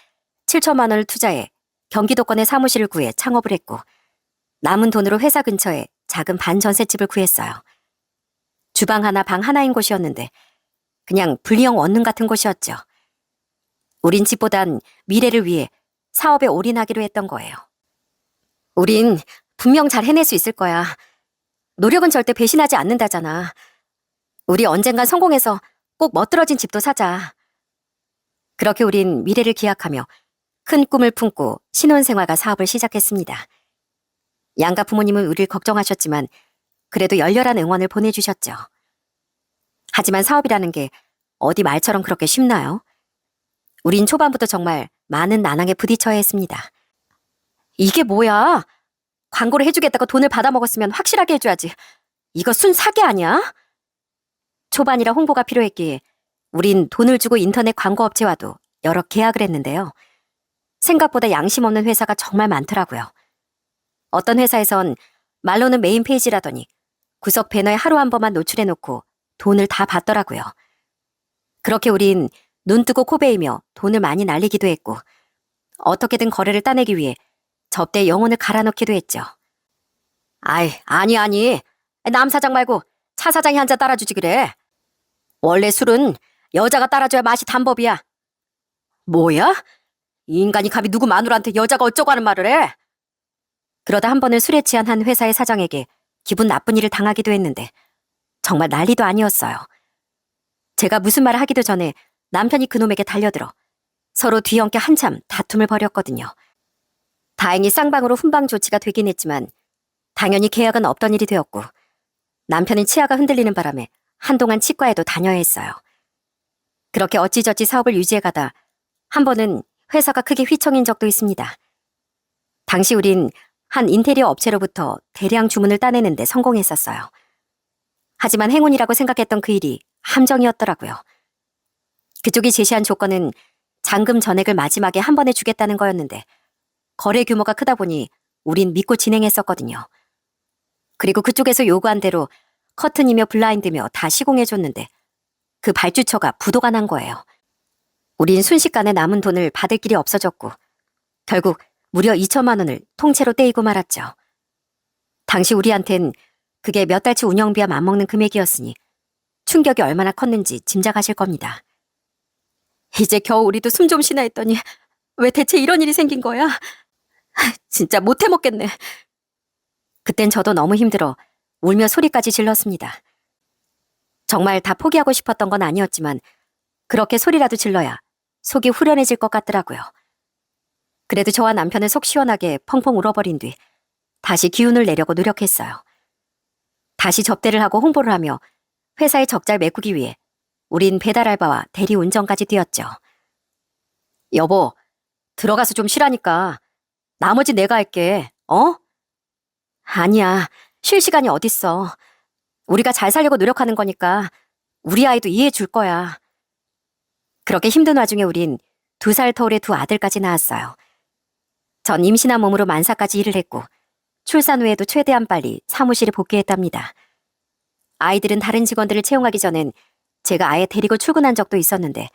7천만 원을 투자해 경기도권에 사무실을 구해 창업을 했고 남은 돈으로 회사 근처에 작은 반전셋집을 구했어요. 주방 하나 방 하나인 곳이었는데 그냥 분리형 원룸 같은 곳이었죠. 우린 집보단 미래를 위해 사업에 올인하기로 했던 거예요. 우린 분명 잘 해낼 수 있을 거야. 노력은 절대 배신하지 않는다잖아. 우리 언젠간 성공해서 꼭 멋들어진 집도 사자. 그렇게 우린 미래를 기약하며 큰 꿈을 품고 신혼생활과 사업을 시작했습니다. 양가 부모님은 우리를 걱정하셨지만 그래도 열렬한 응원을 보내주셨죠. 하지만 사업이라는 게 어디 말처럼 그렇게 쉽나요? 우린 초반부터 정말 많은 난항에 부딪혀야 했습니다. 이게 뭐야? 광고를 해주겠다고 돈을 받아먹었으면 확실하게 해줘야지. 이거 순 사기 아니야? 초반이라 홍보가 필요했기에 우린 돈을 주고 인터넷 광고업체와도 여러 계약을 했는데요. 생각보다 양심 없는 회사가 정말 많더라고요. 어떤 회사에선 말로는 메인 페이지라더니 구석 배너에 하루 한 번만 노출해놓고 돈을 다 받더라고요. 그렇게 우린 눈 뜨고 코 베이며 돈을 많이 날리기도 했고 어떻게든 거래를 따내기 위해 접대에 영혼을 갈아넣기도 했죠. 아니. 남 사장 말고 차 사장이 한 잔 따라주지 그래. 원래 술은 여자가 따라줘야 맛이 단 법이야. 뭐야? 이 인간이 감히 누구 마누라한테 여자가 어쩌고 하는 말을 해? 그러다 한 번은 술에 취한 한 회사의 사장에게 기분 나쁜 일을 당하기도 했는데 정말 난리도 아니었어요. 제가 무슨 말을 하기도 전에 남편이 그놈에게 달려들어 서로 뒤엉켜 한참 다툼을 벌였거든요. 다행히 쌍방으로 훈방 조치가 되긴 했지만 당연히 계약은 없던 일이 되었고 남편은 치아가 흔들리는 바람에 한동안 치과에도 다녀야 했어요. 그렇게 어찌저찌 사업을 유지해가다 한 번은 회사가 크게 휘청인 적도 있습니다. 당시 우린 한 인테리어 업체로부터 대량 주문을 따내는데 성공했었어요. 하지만 행운이라고 생각했던 그 일이 함정이었더라고요. 그쪽이 제시한 조건은 잔금 전액을 마지막에 한 번에 주겠다는 거였는데 거래 규모가 크다 보니 우린 믿고 진행했었거든요. 그리고 그쪽에서 요구한 대로 커튼이며 블라인드며 다 시공해줬는데 그 발주처가 부도가 난 거예요. 우린 순식간에 남은 돈을 받을 길이 없어졌고 결국 무려 2천만 원을 통째로 떼이고 말았죠. 당시 우리한텐 그게 몇 달치 운영비와 맞먹는 금액이었으니 충격이 얼마나 컸는지 짐작하실 겁니다. 이제 겨우 우리도 숨 좀 쉬나 했더니 왜 대체 이런 일이 생긴 거야? 진짜 못 해먹겠네. 그땐 저도 너무 힘들어 울며 소리까지 질렀습니다. 정말 다 포기하고 싶었던 건 아니었지만 그렇게 소리라도 질러야 속이 후련해질 것 같더라고요. 그래도 저와 남편은 속 시원하게 펑펑 울어버린 뒤 다시 기운을 내려고 노력했어요. 다시 접대를 하고 홍보를 하며 회사의 적자를 메꾸기 위해 우린 배달 알바와 대리 운전까지 뛰었죠. 여보, 들어가서 좀 쉬라니까. 나머지 내가 할게, 어? 아니야, 쉴 시간이 어딨어. 우리가 잘 살려고 노력하는 거니까 우리 아이도 이해해 줄 거야. 그렇게 힘든 와중에 우린 2살 터울의 2 아들까지 낳았어요. 전 임신한 몸으로 만사까지 일을 했고 출산 후에도 최대한 빨리 사무실에 복귀했답니다. 아이들은 다른 직원들을 채용하기 전엔 제가 아예 데리고 출근한 적도 있었는데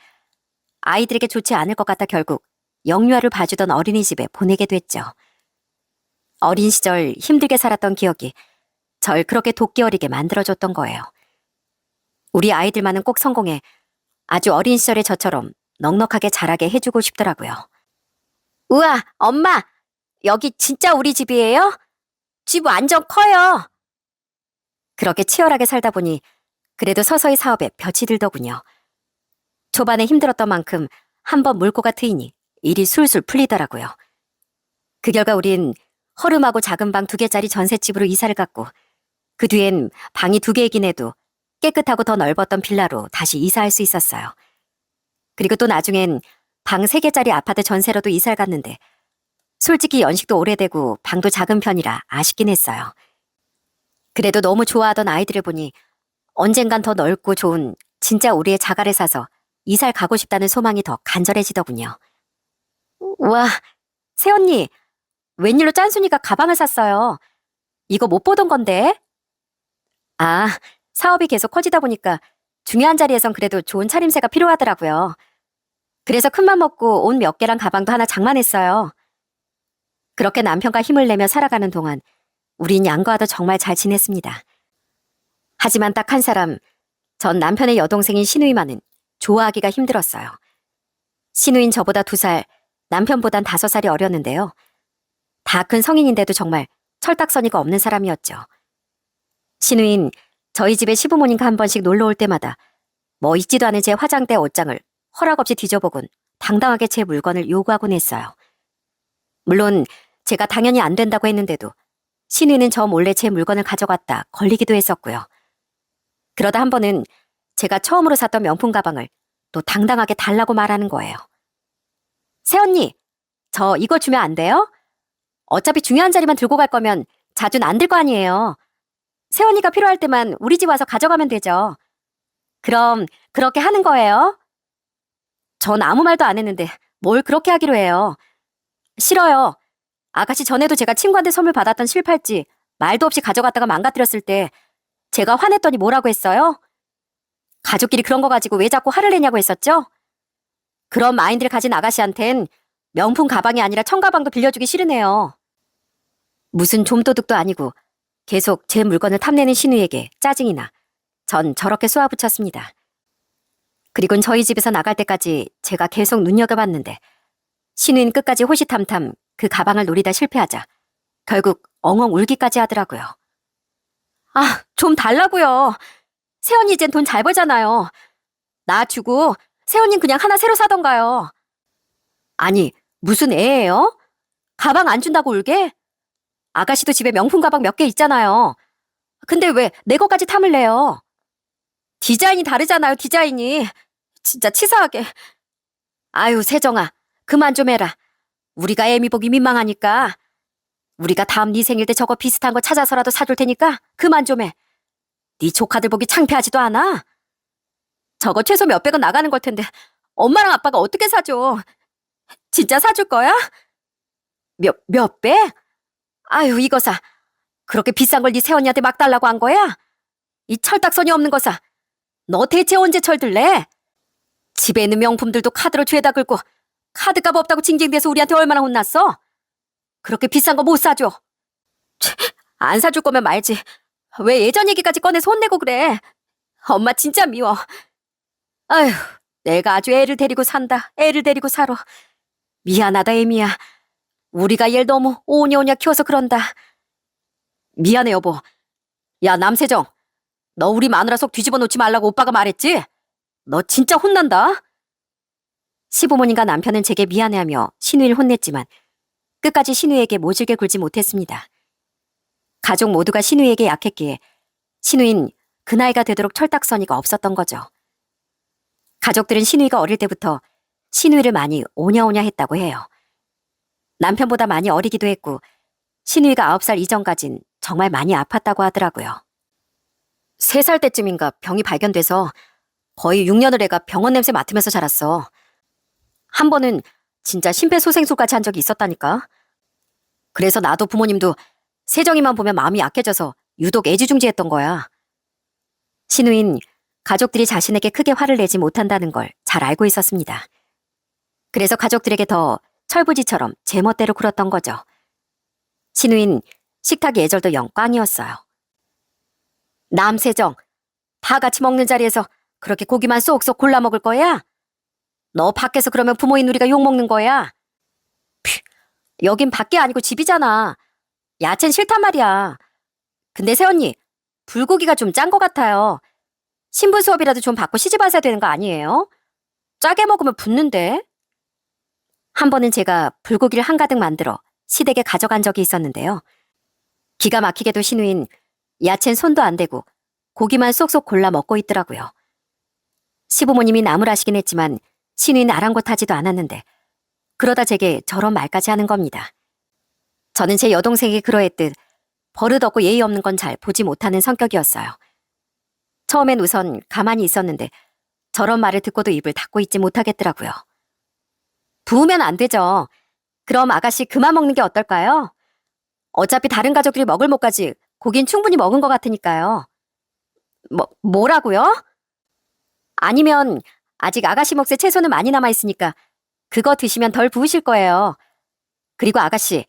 아이들에게 좋지 않을 것 같아 결국 영유아를 봐주던 어린이집에 보내게 됐죠. 어린 시절 힘들게 살았던 기억이 절 그렇게 도끼 어리게 만들어줬던 거예요. 우리 아이들만은 꼭 성공해 아주 어린 시절의 저처럼 넉넉하게 자라게 해주고 싶더라고요. 우와, 엄마! 여기 진짜 우리 집이에요? 집 완전 커요. 그렇게 치열하게 살다 보니 그래도 서서히 사업에 볕이 들더군요. 초반에 힘들었던 만큼 한번 물꼬가 트이니 일이 술술 풀리더라고요. 그 결과 우린 허름하고 작은 방 2개짜리 전셋집으로 이사를 갔고 그 뒤엔 방이 2개이긴 해도 깨끗하고 더 넓었던 빌라로 다시 이사할 수 있었어요. 그리고 또 나중엔 방 3개짜리 아파트 전세로도 이사를 갔는데 솔직히 연식도 오래되고 방도 작은 편이라 아쉽긴 했어요. 그래도 너무 좋아하던 아이들을 보니 언젠간 더 넓고 좋은 진짜 우리의 자가를 사서 이사를 가고 싶다는 소망이 더 간절해지더군요. 와, 새언니, 웬일로 짠순이가 가방을 샀어요. 이거 못 보던 건데? 아, 사업이 계속 커지다 보니까 중요한 자리에선 그래도 좋은 차림새가 필요하더라고요. 그래서 큰맘 먹고 옷 몇 개랑 가방도 하나 장만했어요. 그렇게 남편과 힘을 내며 살아가는 동안 우린 양과도 정말 잘 지냈습니다. 하지만 딱 한 사람, 전 남편의 여동생인 신우이만은 좋아하기가 힘들었어요. 신우인 저보다 2살, 남편보단 5살이 어렸는데요. 다 큰 성인인데도 정말 철딱서니가 없는 사람이었죠. 신우인 저희 집에 시부모님과 한 번씩 놀러 올 때마다 뭐 있지도 않은 제 화장대 옷장을 허락 없이 뒤져보곤 당당하게 제 물건을 요구하곤 했어요. 물론 제가 당연히 안 된다고 했는데도 신우이는 저 몰래 제 물건을 가져갔다 걸리기도 했었고요. 그러다 한 번은 제가 처음으로 샀던 명품 가방을 또 당당하게 달라고 말하는 거예요. 새언니, 저 이거 주면 안 돼요? 어차피 중요한 자리만 들고 갈 거면 자주는 안 들 거 아니에요. 새언니가 필요할 때만 우리 집 와서 가져가면 되죠. 그럼 그렇게 하는 거예요? 전 아무 말도 안 했는데 뭘 그렇게 하기로 해요. 싫어요. 아가씨 전에도 제가 친구한테 선물 받았던 실팔찌 말도 없이 가져갔다가 망가뜨렸을 때 제가 화냈더니 뭐라고 했어요? 가족끼리 그런 거 가지고 왜 자꾸 화를 내냐고 했었죠? 그런 마인드를 가진 아가씨한텐 명품 가방이 아니라 청가방도 빌려주기 싫으네요. 무슨 좀도둑도 아니고 계속 제 물건을 탐내는 신우에게 짜증이 나 전 저렇게 쏘아붙였습니다. 그리곤 저희 집에서 나갈 때까지 제가 계속 눈여겨봤는데 신우는 끝까지 호시탐탐 그 가방을 노리다 실패하자 결국 엉엉 울기까지 하더라고요. 아, 좀 달라고요. 새언니 이젠 돈 잘 벌잖아요. 나 주고 새언니는 그냥 하나 새로 사던가요. 아니, 무슨 애예요? 가방 안 준다고 울게? 아가씨도 집에 명품 가방 몇 개 있잖아요. 근데 왜 내 거까지 탐을 내요? 디자인이 다르잖아요, 디자인이. 진짜 치사하게. 아유, 세정아, 그만 좀 해라. 우리가 애미 보기 민망하니까. 우리가 다음 네 생일 때 저거 비슷한 거 찾아서라도 사줄 테니까 그만 좀 해. 네 조카들 보기 창피하지도 않아? 저거 최소 몇백은 나가는 걸 텐데 엄마랑 아빠가 어떻게 사줘? 진짜 사줄 거야? 몇백? 아유, 이거 사. 그렇게 비싼 걸 네 새언니한테 막 달라고 한 거야? 이 철딱선이 없는 거 사. 너 대체 언제 철들래? 집에 있는 명품들도 카드로 죄다 긁고 카드값 없다고 징징대서 우리한테 얼마나 혼났어? 그렇게 비싼 거 못 사줘. 안 사줄 거면 말지. 왜 예전 얘기까지 꺼내서 혼내고 그래? 엄마 진짜 미워. 아휴, 내가 아주 애를 데리고 산다. 애를 데리고 살아. 미안하다, 애미야. 우리가 얘를 너무 오냐오냐 키워서 그런다. 미안해, 여보. 야, 남세정. 너 우리 마누라 속 뒤집어 놓지 말라고 오빠가 말했지? 너 진짜 혼난다. 시부모님과 남편은 제게 미안해하며 신우이를 혼냈지만 끝까지 신우이에게 모질게 굴지 못했습니다. 가족 모두가 신우이에게 약했기에 신우이는 그 나이가 되도록 철딱서니가 없었던 거죠. 가족들은 신우이가 어릴 때부터 신우이를 많이 오냐오냐 했다고 해요. 남편보다 많이 어리기도 했고 신우이가 9살 이전까진 정말 많이 아팠다고 하더라고요. 3살 때쯤인가 병이 발견돼서 거의 6년을 애가 병원 냄새 맡으면서 자랐어. 한 번은 진짜 심폐소생술까지 한 적이 있었다니까. 그래서 나도 부모님도 세정이만 보면 마음이 약해져서 유독 애지중지했던 거야. 신우인 가족들이 자신에게 크게 화를 내지 못한다는 걸 잘 알고 있었습니다. 그래서 가족들에게 더 철부지처럼 제멋대로 굴었던 거죠. 신우인 식탁 예절도 영 꽝이었어요. 남세정, 다 같이 먹는 자리에서 그렇게 고기만 쏙쏙 골라 먹을 거야? 너 밖에서 그러면 부모인 우리가 욕먹는 거야? 피, 여긴 밖이 아니고 집이잖아. 야채는 싫단 말이야. 근데 새언니, 불고기가 좀 짠 것 같아요. 신분 수업이라도 좀 받고 시집하셔야 되는 거 아니에요? 짜게 먹으면 붓는데. 한 번은 제가 불고기를 한가득 만들어 시댁에 가져간 적이 있었는데요. 기가 막히게도 신우인 야채는 손도 안 대고 고기만 쏙쏙 골라 먹고 있더라고요. 시부모님이 나무라시긴 했지만 신우이는 아랑곳하지도 않았는데 그러다 제게 저런 말까지 하는 겁니다. 저는 제 여동생이 그러했듯 버릇없고 예의 없는 건 잘 보지 못하는 성격이었어요. 처음엔 우선 가만히 있었는데 저런 말을 듣고도 입을 닫고 있지 못하겠더라고요. 부으면 안 되죠. 그럼 아가씨 그만 먹는 게 어떨까요? 어차피 다른 가족들이 먹을 못까지 고긴 충분히 먹은 것 같으니까요. 뭐라고요? 아니면 아직 아가씨 몫에 채소는 많이 남아있으니까 그거 드시면 덜 부으실 거예요. 그리고 아가씨,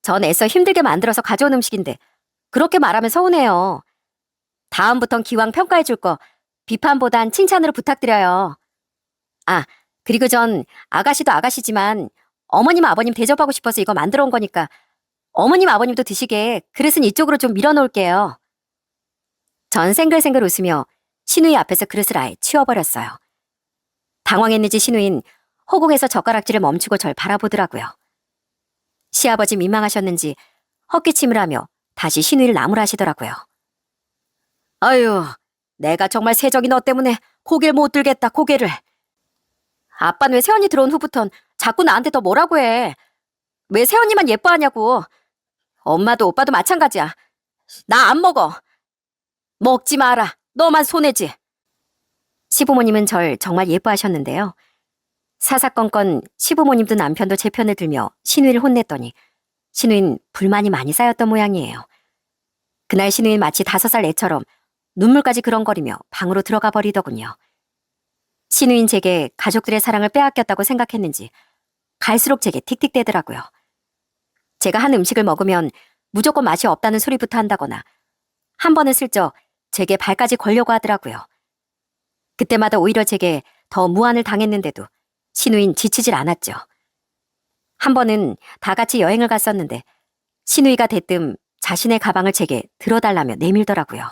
전 애써 힘들게 만들어서 가져온 음식인데 그렇게 말하면 서운해요. 다음부턴 기왕 평가해줄 거 비판보단 칭찬으로 부탁드려요. 아, 그리고 전 아가씨도 아가씨지만 어머님 아버님 대접하고 싶어서 이거 만들어 온 거니까 어머님 아버님도 드시게 그릇은 이쪽으로 좀 밀어놓을게요. 전 생글생글 웃으며 신우이 앞에서 그릇을 아예 치워버렸어요. 당황했는지 신우인 허공에서 젓가락질을 멈추고 절 바라보더라고요. 시아버지 민망하셨는지 헛기침을 하며 다시 신우이를 나무라시더라고요. 아유, 내가 정말 세정이 너 때문에 고개를 못 들겠다, 고개를. 아빠는 왜 새언니 들어온 후부턴 자꾸 나한테 더 뭐라고 해. 왜 새언니만 예뻐하냐고. 엄마도 오빠도 마찬가지야. 나 안 먹어. 먹지 마라. 너만 손해지. 시부모님은 절 정말 예뻐하셨는데요. 사사건건 시부모님도 남편도 제 편을 들며 신우이를 혼냈더니 신우인 불만이 많이 쌓였던 모양이에요. 그날 신우인 마치 5살 애처럼 눈물까지 그렁거리며 방으로 들어가 버리더군요. 신우인 제게 가족들의 사랑을 빼앗겼다고 생각했는지 갈수록 제게 틱틱대더라고요. 제가 한 음식을 먹으면 무조건 맛이 없다는 소리부터 한다거나 한 번은 슬쩍 제게 발까지 걸려고 하더라고요. 그때마다 오히려 제게 더 무안을 당했는데도 신우인 지치질 않았죠. 한 번은 다 같이 여행을 갔었는데 신우이가 대뜸 자신의 가방을 제게 들어달라며 내밀더라고요.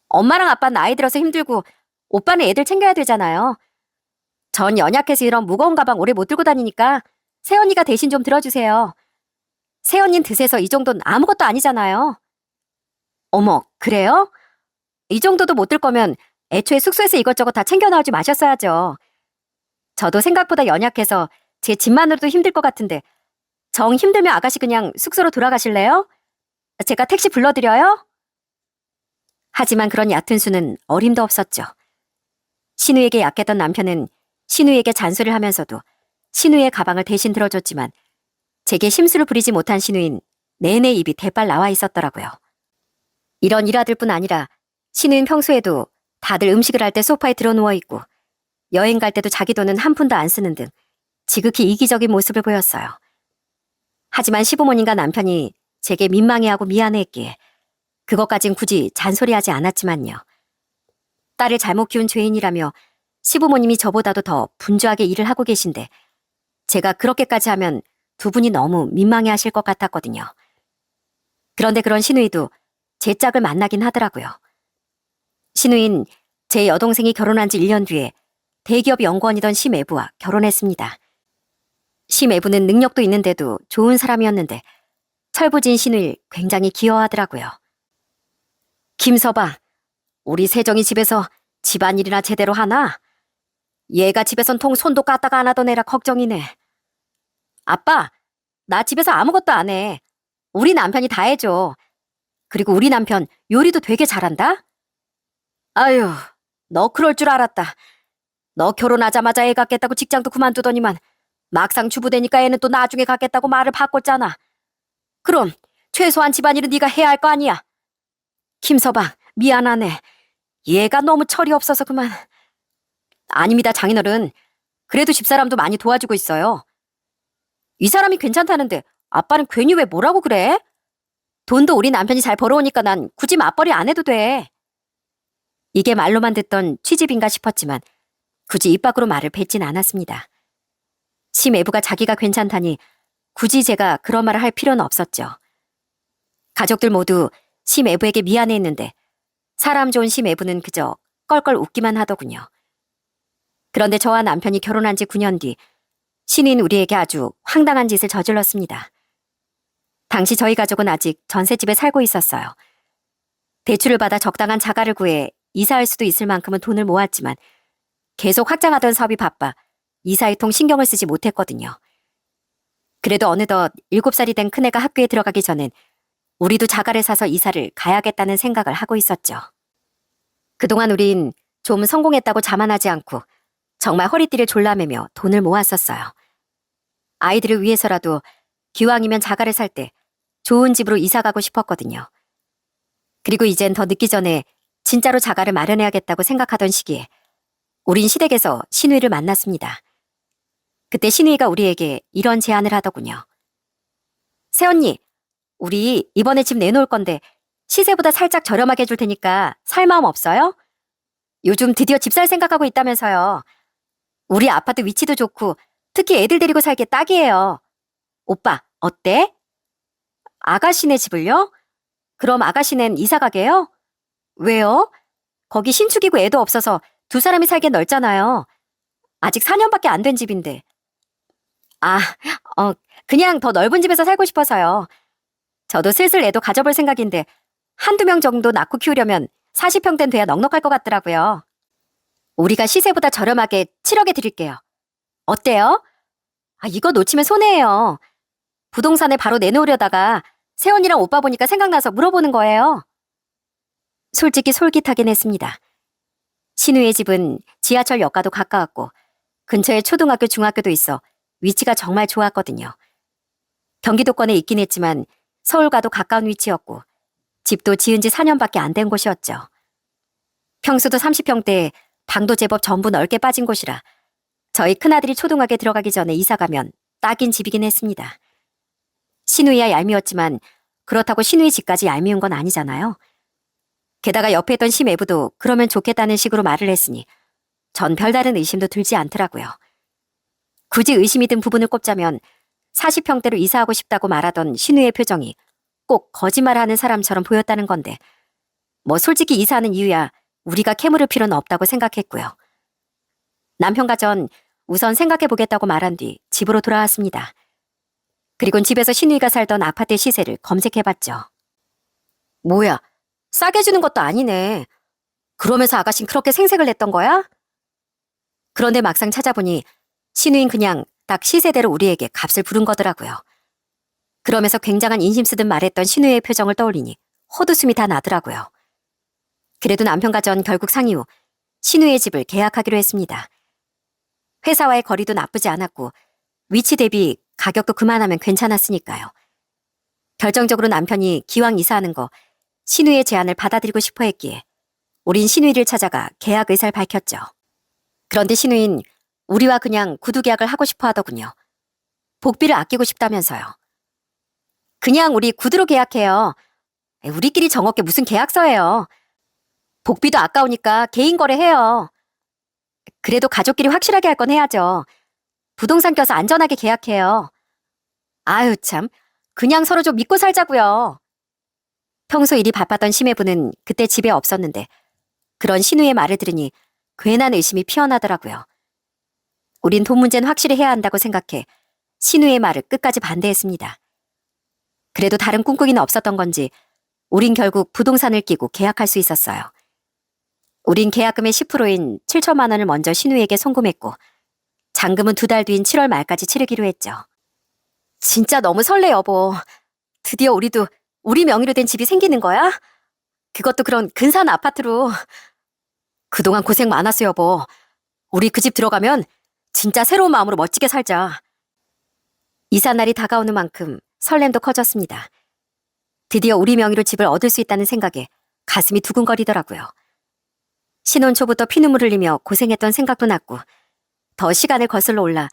엄마랑 아빠는 나이 들어서 힘들고 오빠는 애들 챙겨야 되잖아요. 전 연약해서 이런 무거운 가방 오래 못 들고 다니니까 새언니가 대신 좀 들어주세요. 새언니는 드세서 이 정도는 아무것도 아니잖아요. 어머, 그래요? 이 정도도 못 들 거면 애초에 숙소에서 이것저것 다 챙겨 나오지 마셨어야죠. 저도 생각보다 연약해서 제 집만으로도 힘들 것 같은데 정 힘들면 아가씨 그냥 숙소로 돌아가실래요? 제가 택시 불러드려요? 하지만 그런 얕은 수는 어림도 없었죠. 신우에게 약했던 남편은 신우에게 잔소리를 하면서도 신우의 가방을 대신 들어줬지만 제게 심술을 부리지 못한 신우인 내내 입이 대빨 나와 있었더라고요. 이런 일화들뿐 아니라 신우인 평소에도 다들 음식을 할 때 소파에 들어누워 있고 여행 갈 때도 자기 돈은 한 푼도 안 쓰는 등 지극히 이기적인 모습을 보였어요. 하지만 시부모님과 남편이 제게 민망해하고 미안해했기에 그것까진 굳이 잔소리하지 않았지만요. 딸을 잘못 키운 죄인이라며 시부모님이 저보다도 더 분주하게 일을 하고 계신데 제가 그렇게까지 하면 두 분이 너무 민망해하실 것 같았거든요. 그런데 그런 신우이도 제 짝을 만나긴 하더라고요. 신우인 제 여동생이 결혼한 지 1년 뒤에 대기업 연구원이던 심애부와 결혼했습니다. 심애부는 능력도 있는데도 좋은 사람이었는데 철부진 신우일 굉장히 귀여워하더라고요. 김서방, 우리 세정이 집에서 집안일이나 제대로 하나? 얘가 집에선 통 손도 까다가 안 하던 애라 걱정이네. 아빠, 나 집에서 아무것도 안 해. 우리 남편이 다 해줘. 그리고 우리 남편 요리도 되게 잘한다? 아유, 너 그럴 줄 알았다. 너 결혼하자마자 애 갖겠다고 직장도 그만두더니만 막상 주부되니까 애는 또 나중에 갖겠다고 말을 바꿨잖아. 그럼 최소한 집안일은 네가 해야 할 거 아니야. 김서방, 미안하네. 얘가 너무 철이 없어서 그만. 아닙니다, 장인어른. 그래도 집사람도 많이 도와주고 있어요. 이 사람이 괜찮다는데 아빠는 괜히 왜 뭐라고 그래? 돈도 우리 남편이 잘 벌어오니까 난 굳이 맞벌이 안 해도 돼. 이게 말로만 듣던 취집인가 싶었지만 굳이 입 밖으로 말을 뱉진 않았습니다. 심애부가 자기가 괜찮다니 굳이 제가 그런 말을 할 필요는 없었죠. 가족들 모두 심애부에게 미안해했는데 사람 좋은 심애부는 그저 껄껄 웃기만 하더군요. 그런데 저와 남편이 결혼한 지 9년 뒤 신인 우리에게 아주 황당한 짓을 저질렀습니다. 당시 저희 가족은 아직 전셋집에 살고 있었어요. 대출을 받아 적당한 자가를 구해 이사할 수도 있을 만큼은 돈을 모았지만 계속 확장하던 사업이 바빠 이사에 통 신경을 쓰지 못했거든요. 그래도 어느덧 7살이 된 큰애가 학교에 들어가기 전엔 우리도 자가를 사서 이사를 가야겠다는 생각을 하고 있었죠. 그동안 우린 좀 성공했다고 자만하지 않고 정말 허리띠를 졸라매며 돈을 모았었어요. 아이들을 위해서라도 기왕이면 자가를 살 때 좋은 집으로 이사 가고 싶었거든요. 그리고 이젠 더 늦기 전에 진짜로 자가를 마련해야겠다고 생각하던 시기에 우린 시댁에서 신우이를 만났습니다. 그때 신우이가 우리에게 이런 제안을 하더군요. 새언니, 우리 이번에 집 내놓을 건데 시세보다 살짝 저렴하게 해줄 테니까 살 마음 없어요? 요즘 드디어 집 살 생각하고 있다면서요. 우리 아파트 위치도 좋고 특히 애들 데리고 살기에 딱이에요. 오빠, 어때? 아가씨네 집을요? 그럼 아가씨넨 이사 가게요? 왜요? 거기 신축이고 애도 없어서 두 사람이 살기엔 넓잖아요. 아직 4년밖에 안 된 집인데. 아, 그냥 더 넓은 집에서 살고 싶어서요. 저도 슬슬 애도 가져볼 생각인데 한두 명 정도 낳고 키우려면 40평대는 돼야 넉넉할 것 같더라고요. 우리가 시세보다 저렴하게 7억에 드릴게요. 어때요? 이거 놓치면 손해예요. 부동산에 바로 내놓으려다가 새언니랑 오빠 보니까 생각나서 물어보는 거예요. 솔직히 솔깃하긴 했습니다. 신우의 집은 지하철역과도 가까웠고 근처에 초등학교, 중학교도 있어 위치가 정말 좋았거든요. 경기도권에 있긴 했지만 서울과도 가까운 위치였고 집도 지은 지 4년밖에 안 된 곳이었죠. 평수도 30평대에 방도 제법 전부 넓게 빠진 곳이라 저희 큰아들이 초등학교에 들어가기 전에 이사가면 딱인 집이긴 했습니다. 신우이야 얄미웠지만 그렇다고 신우이 집까지 얄미운 건 아니잖아요. 게다가 옆에 있던 심애부도 그러면 좋겠다는 식으로 말을 했으니 전 별다른 의심도 들지 않더라고요. 굳이 의심이 든 부분을 꼽자면 40평대로 이사하고 싶다고 말하던 신우의 표정이 꼭 거짓말하는 사람처럼 보였다는 건데 뭐 솔직히 이사하는 이유야 우리가 캐물을 필요는 없다고 생각했고요. 남편과 전 우선 생각해보겠다고 말한 뒤 집으로 돌아왔습니다. 그리곤 집에서 신우이가 살던 아파트 시세를 검색해봤죠. 뭐야, 싸게 주는 것도 아니네. 그러면서 아가씨는 그렇게 생색을 냈던 거야? 그런데 막상 찾아보니 신우인 그냥 딱 시세대로 우리에게 값을 부른 거더라고요. 그러면서 굉장한 인심 쓰듯 말했던 신우의 표정을 떠올리니 헛웃음이 다 나더라고요. 그래도 남편과 전 결국 상의 후 신우의 집을 계약하기로 했습니다. 회사와의 거리도 나쁘지 않았고 위치 대비 가격도 그만하면 괜찮았으니까요. 결정적으로 남편이 기왕 이사하는 거 신우의 제안을 받아들이고 싶어 했기에 우린 신우이를 찾아가 계약 의사를 밝혔죠. 그런데 신우인 우리와 그냥 구두 계약을 하고 싶어 하더군요. 복비를 아끼고 싶다면서요. 그냥 우리 구두로 계약해요. 우리끼리 정없게 무슨 계약서예요. 복비도 아까우니까 개인 거래해요. 그래도 가족끼리 확실하게 할 건 해야죠. 부동산 껴서 안전하게 계약해요. 아유 참, 그냥 서로 좀 믿고 살자고요. 평소 일이 바빴던 심해부는 그때 집에 없었는데 그런 신우의 말을 들으니 괜한 의심이 피어나더라고요. 우린 돈 문제는 확실히 해야 한다고 생각해 신우의 말을 끝까지 반대했습니다. 그래도 다른 꿈꾸기는 없었던 건지 우린 결국 부동산을 끼고 계약할 수 있었어요. 우린 계약금의 10%인 7천만 원을 먼저 신우에게 송금했고 잔금은 2달 뒤인 7월 말까지 치르기로 했죠. 진짜 너무 설레 여보. 드디어 우리도 우리 명의로 된 집이 생기는 거야? 그것도 그런 근사한 아파트로. 그동안 고생 많았어 여보. 우리 그 집 들어가면 진짜 새로운 마음으로 멋지게 살자. 이삿날이 다가오는 만큼 설렘도 커졌습니다. 드디어 우리 명의로 집을 얻을 수 있다는 생각에 가슴이 두근거리더라고요. 신혼 초부터 피눈물 흘리며 고생했던 생각도 났고 더 시간을 거슬러 올라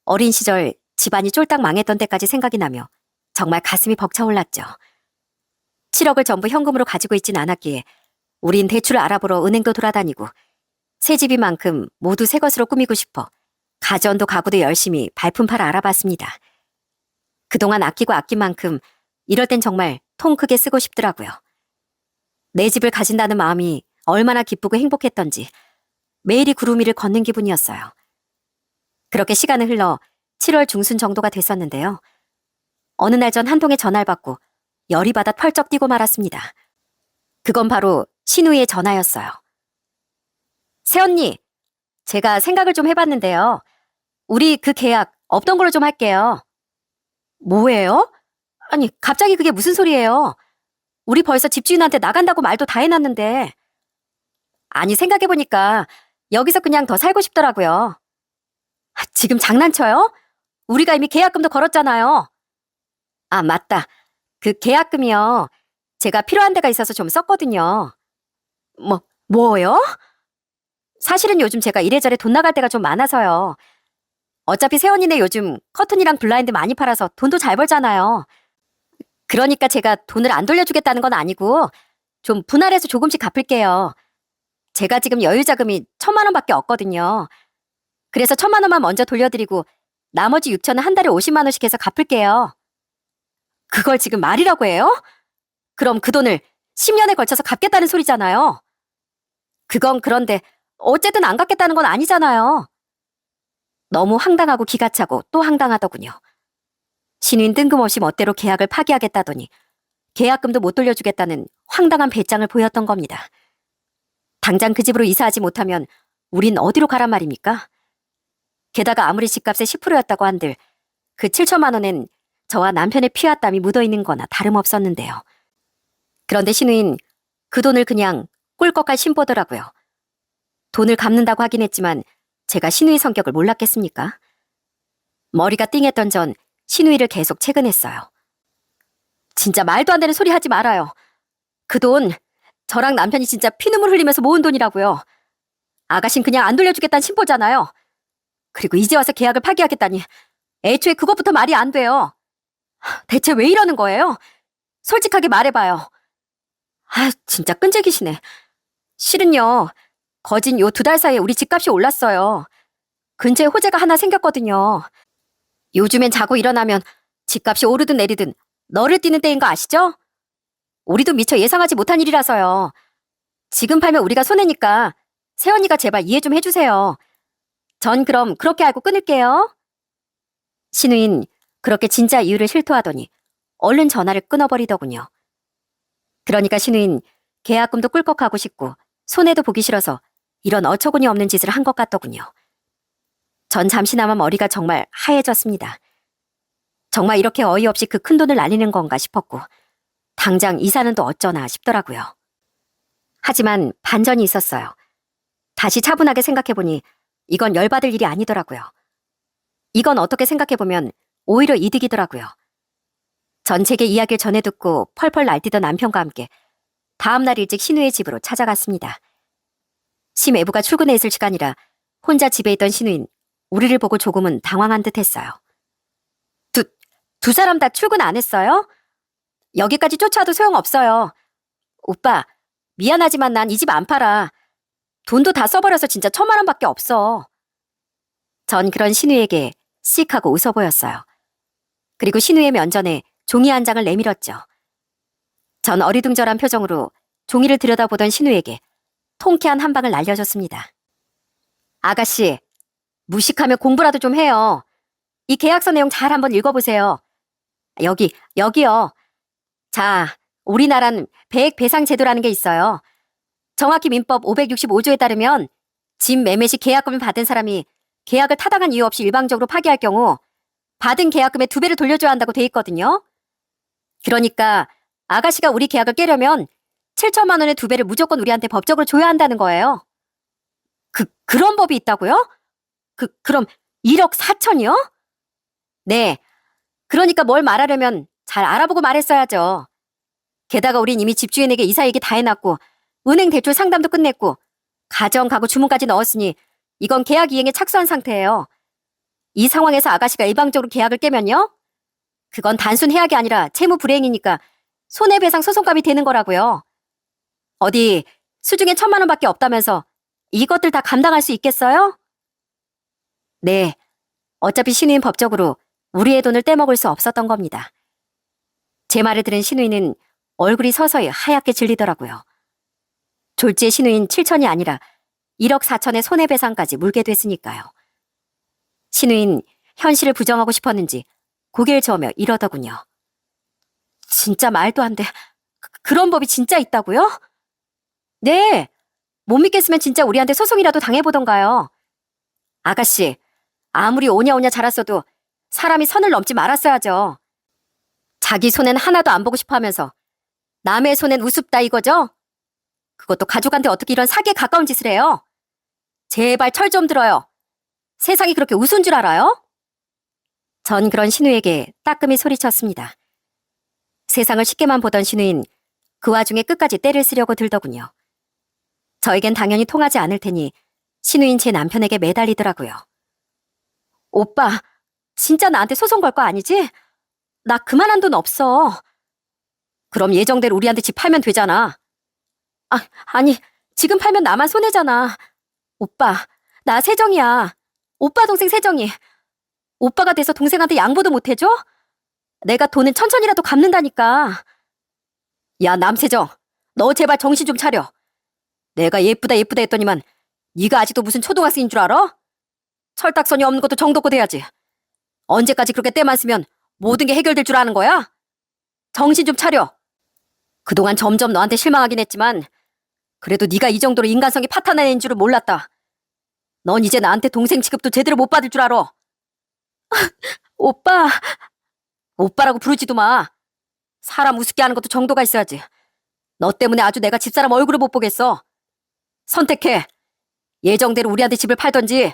어린 시절 집안이 쫄딱 망했던 때까지 생각이 나며 정말 가슴이 벅차올랐죠. 7억을 전부 현금으로 가지고 있진 않았기에 우린 대출을 알아보러 은행도 돌아다니고 새 집인 만큼 모두 새 것으로 꾸미고 싶어 가전도 가구도 열심히 발품 팔아 알아봤습니다. 그동안 아끼고 아낀 만큼 이럴 땐 정말 통 크게 쓰고 싶더라고요. 내 집을 가진다는 마음이 얼마나 기쁘고 행복했던지 매일이 구름 위를 걷는 기분이었어요. 그렇게 시간은 흘러 7월 중순 정도가 됐었는데요. 어느 날 전 한 통의 전화를 받고 열이 받아 펄쩍 뛰고 말았습니다. 그건 바로 신우이의 전화였어요. 새언니, 제가 생각을 좀 해봤는데요. 우리 그 계약 없던 걸로 좀 할게요. 뭐예요? 아니, 갑자기 그게 무슨 소리예요? 우리 벌써 집주인한테 나간다고 말도 다 해놨는데. 아니, 생각해보니까 여기서 그냥 더 살고 싶더라고요. 지금 장난쳐요? 우리가 이미 계약금도 걸었잖아요. 아, 맞다. 그 계약금이요. 제가 필요한 데가 있어서 좀 썼거든요. 뭐요? 사실은 요즘 제가 이래저래 돈 나갈 때가 좀 많아서요. 어차피 새언니네 요즘 커튼이랑 블라인드 많이 팔아서 돈도 잘 벌잖아요. 그러니까 제가 돈을 안 돌려주겠다는 건 아니고 좀 분할해서 조금씩 갚을게요. 제가 지금 여유자금이 1,000만 원밖에 없거든요. 그래서 1,000만 원만 먼저 돌려드리고 나머지 6천은 한 달에 50만 원씩 해서 갚을게요. 그걸 지금 말이라고 해요? 그럼 그 돈을 10년에 걸쳐서 갚겠다는 소리잖아요. 그건 그런데 어쨌든 안 갚겠다는 건 아니잖아요. 너무 황당하고 기가 차고 또 황당하더군요. 신우인 뜬금없이 멋대로 계약을 파기하겠다더니 계약금도 못 돌려주겠다는 황당한 배짱을 보였던 겁니다. 당장 그 집으로 이사하지 못하면 우린 어디로 가란 말입니까? 게다가 아무리 집값의 10%였다고 한들 그 7천만 원엔 저와 남편의 피와 땀이 묻어있는 거나 다름없었는데요. 그런데 신우인 그 돈을 그냥 꿀꺽할 심보더라고요. 돈을 갚는다고 하긴 했지만 제가 신우이 성격을 몰랐겠습니까? 머리가 띵했던 전 신우이를 계속 채근했어요. 진짜 말도 안 되는 소리 하지 말아요. 그 돈 저랑 남편이 진짜 피눈물 흘리면서 모은 돈이라고요. 아가씨는 그냥 안 돌려주겠다는 심보잖아요. 그리고 이제 와서 계약을 파기하겠다니 애초에 그것부터 말이 안 돼요. 대체 왜 이러는 거예요? 솔직하게 말해봐요. 진짜 끈질기시네. 실은요, 거진 요 2달 사이에 우리 집값이 올랐어요. 근처에 호재가 하나 생겼거든요. 요즘엔 자고 일어나면 집값이 오르든 내리든 너를 뛰는 때인 거 아시죠? 우리도 미처 예상하지 못한 일이라서요. 지금 팔면 우리가 손해니까 새언니가 제발 이해 좀 해주세요. 전 그럼 그렇게 알고 끊을게요. 신우인 그렇게 진짜 이유를 실토하더니 얼른 전화를 끊어버리더군요. 그러니까 신우인 계약금도 꿀꺽하고 싶고 손해도 보기 싫어서 이런 어처구니 없는 짓을 한 것 같더군요. 전 잠시나마 머리가 정말 하얘졌습니다. 정말 이렇게 어이없이 그 큰 돈을 날리는 건가 싶었고 당장 이사는 또 어쩌나 싶더라고요. 하지만 반전이 있었어요. 다시 차분하게 생각해보니 이건 열받을 일이 아니더라고요. 이건 어떻게 생각해보면 오히려 이득이더라고요. 전 제게 이야기를 전해 듣고 펄펄 날뛰던 남편과 함께 다음날 일찍 신우의 집으로 찾아갔습니다. 심애부가 출근해 있을 시간이라 혼자 집에 있던 신우인 우리를 보고 조금은 당황한 듯 했어요. 두 사람 다 출근 안 했어요? 여기까지 쫓아와도 소용없어요. 오빠, 미안하지만 난 이 집 안 팔아. 돈도 다 써버려서 진짜 1,000만 원밖에 없어. 전 그런 신우에게 씩 하고 웃어 보였어요. 그리고 신우의 면전에 종이 한 장을 내밀었죠. 전 어리둥절한 표정으로 종이를 들여다보던 신우에게 통쾌한 한 방을 날려줬습니다. 아가씨, 무식하면 공부라도 좀 해요. 이 계약서 내용 잘 한번 읽어보세요. 여기요. 자, 우리나라는 배액 배상 제도라는 게 있어요. 정확히 민법 565조에 따르면 집 매매 시 계약금을 받은 사람이 계약을 타당한 이유 없이 일방적으로 파기할 경우 받은 계약금의 2배를 돌려줘야 한다고 돼 있거든요. 그러니까 아가씨가 우리 계약을 깨려면 7천만 원의 2배를 무조건 우리한테 법적으로 줘야 한다는 거예요. 그런 법이 있다고요? 그럼 1억 4천이요? 네. 그러니까 뭘 말하려면 잘 알아보고 말했어야죠. 게다가 우린 이미 집주인에게 이사 얘기 다 해놨고 은행 대출 상담도 끝냈고 가정, 가구 주문까지 넣었으니 이건 계약 이행에 착수한 상태예요. 이 상황에서 아가씨가 일방적으로 계약을 깨면요? 그건 단순 해약이 아니라 채무 불이행이니까 손해배상 소송감이 되는 거라고요. 어디 수중에 1,000만 원밖에 없다면서 이것들 다 감당할 수 있겠어요? 네, 어차피 신우인 법적으로 우리의 돈을 떼먹을 수 없었던 겁니다. 제 말을 들은 신우인은 얼굴이 서서히 하얗게 질리더라고요. 졸지에 신우인 7천이 아니라 1억 4천의 손해배상까지 물게 됐으니까요. 신우인 현실을 부정하고 싶었는지 고개를 저으며 이러더군요. 진짜 말도 안 돼. 그런 법이 진짜 있다고요? 네, 못 믿겠으면 진짜 우리한테 소송이라도 당해보던가요. 아가씨, 아무리 오냐오냐 자랐어도 사람이 선을 넘지 말았어야죠. 자기 손엔 하나도 안 보고 싶어 하면서 남의 손엔 우습다 이거죠? 그것도 가족한테 어떻게 이런 사기에 가까운 짓을 해요? 제발 철 좀 들어요. 세상이 그렇게 우스운 줄 알아요? 전 그런 신우에게 따끔히 소리쳤습니다. 세상을 쉽게만 보던 신우인 그 와중에 끝까지 때를 쓰려고 들더군요. 저에겐 당연히 통하지 않을 테니 신우인 제 남편에게 매달리더라고요. 오빠, 진짜 나한테 소송 걸 거 아니지? 나 그만한 돈 없어. 그럼 예정대로 우리한테 집 팔면 되잖아. 아니, 지금 팔면 나만 손해잖아. 오빠, 나 세정이야. 오빠 동생 세정이. 오빠가 돼서 동생한테 양보도 못 해줘? 내가 돈은 천천히라도 갚는다니까. 야, 남세정, 너 제발 정신 좀 차려. 내가 예쁘다 예쁘다 했더니만 네가 아직도 무슨 초등학생인 줄 알아? 철딱선이 없는 것도 정도껏 돼야지. 언제까지 그렇게 때만 쓰면 모든 게 해결될 줄 아는 거야? 정신 좀 차려. 그동안 점점 너한테 실망하긴 했지만 그래도 네가 이 정도로 인간성이 파탄난 애인 줄은 몰랐다. 넌 이제 나한테 동생 취급도 제대로 못 받을 줄 알아. 오빠. 오빠라고 부르지도 마. 사람 우습게 하는 것도 정도가 있어야지. 너 때문에 아주 내가 집사람 얼굴을 못 보겠어. 선택해. 예정대로 우리한테 집을 팔던지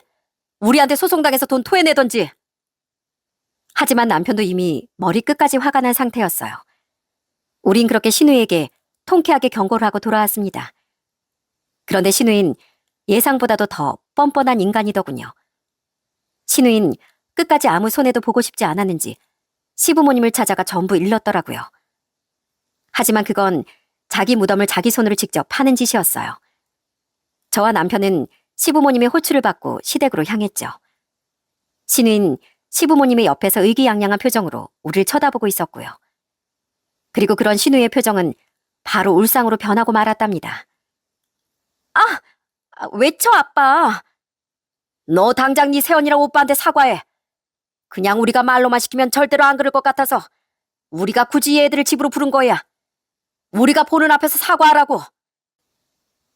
우리한테 소송당해서 돈 토해내던지. 하지만 남편도 이미 머리끝까지 화가 난 상태였어요. 우린 그렇게 신우에게 통쾌하게 경고를 하고 돌아왔습니다. 그런데 신우인 예상보다도 더 뻔뻔한 인간이더군요. 신우인 끝까지 아무 손해도 보고 싶지 않았는지 시부모님을 찾아가 전부 일렀더라고요. 하지만 그건 자기 무덤을 자기 손으로 직접 파는 짓이었어요. 저와 남편은 시부모님의 호출을 받고 시댁으로 향했죠. 신우인 시부모님의 옆에서 의기양양한 표정으로 우리를 쳐다보고 있었고요. 그리고 그런 신우의 표정은 바로 울상으로 변하고 말았답니다. 왜 쳐, 아빠? 너 당장 네 새언니랑 오빠한테 사과해. 그냥 우리가 말로만 시키면 절대로 안 그럴 것 같아서 우리가 굳이 얘들을 집으로 부른 거야. 우리가 보는 앞에서 사과하라고.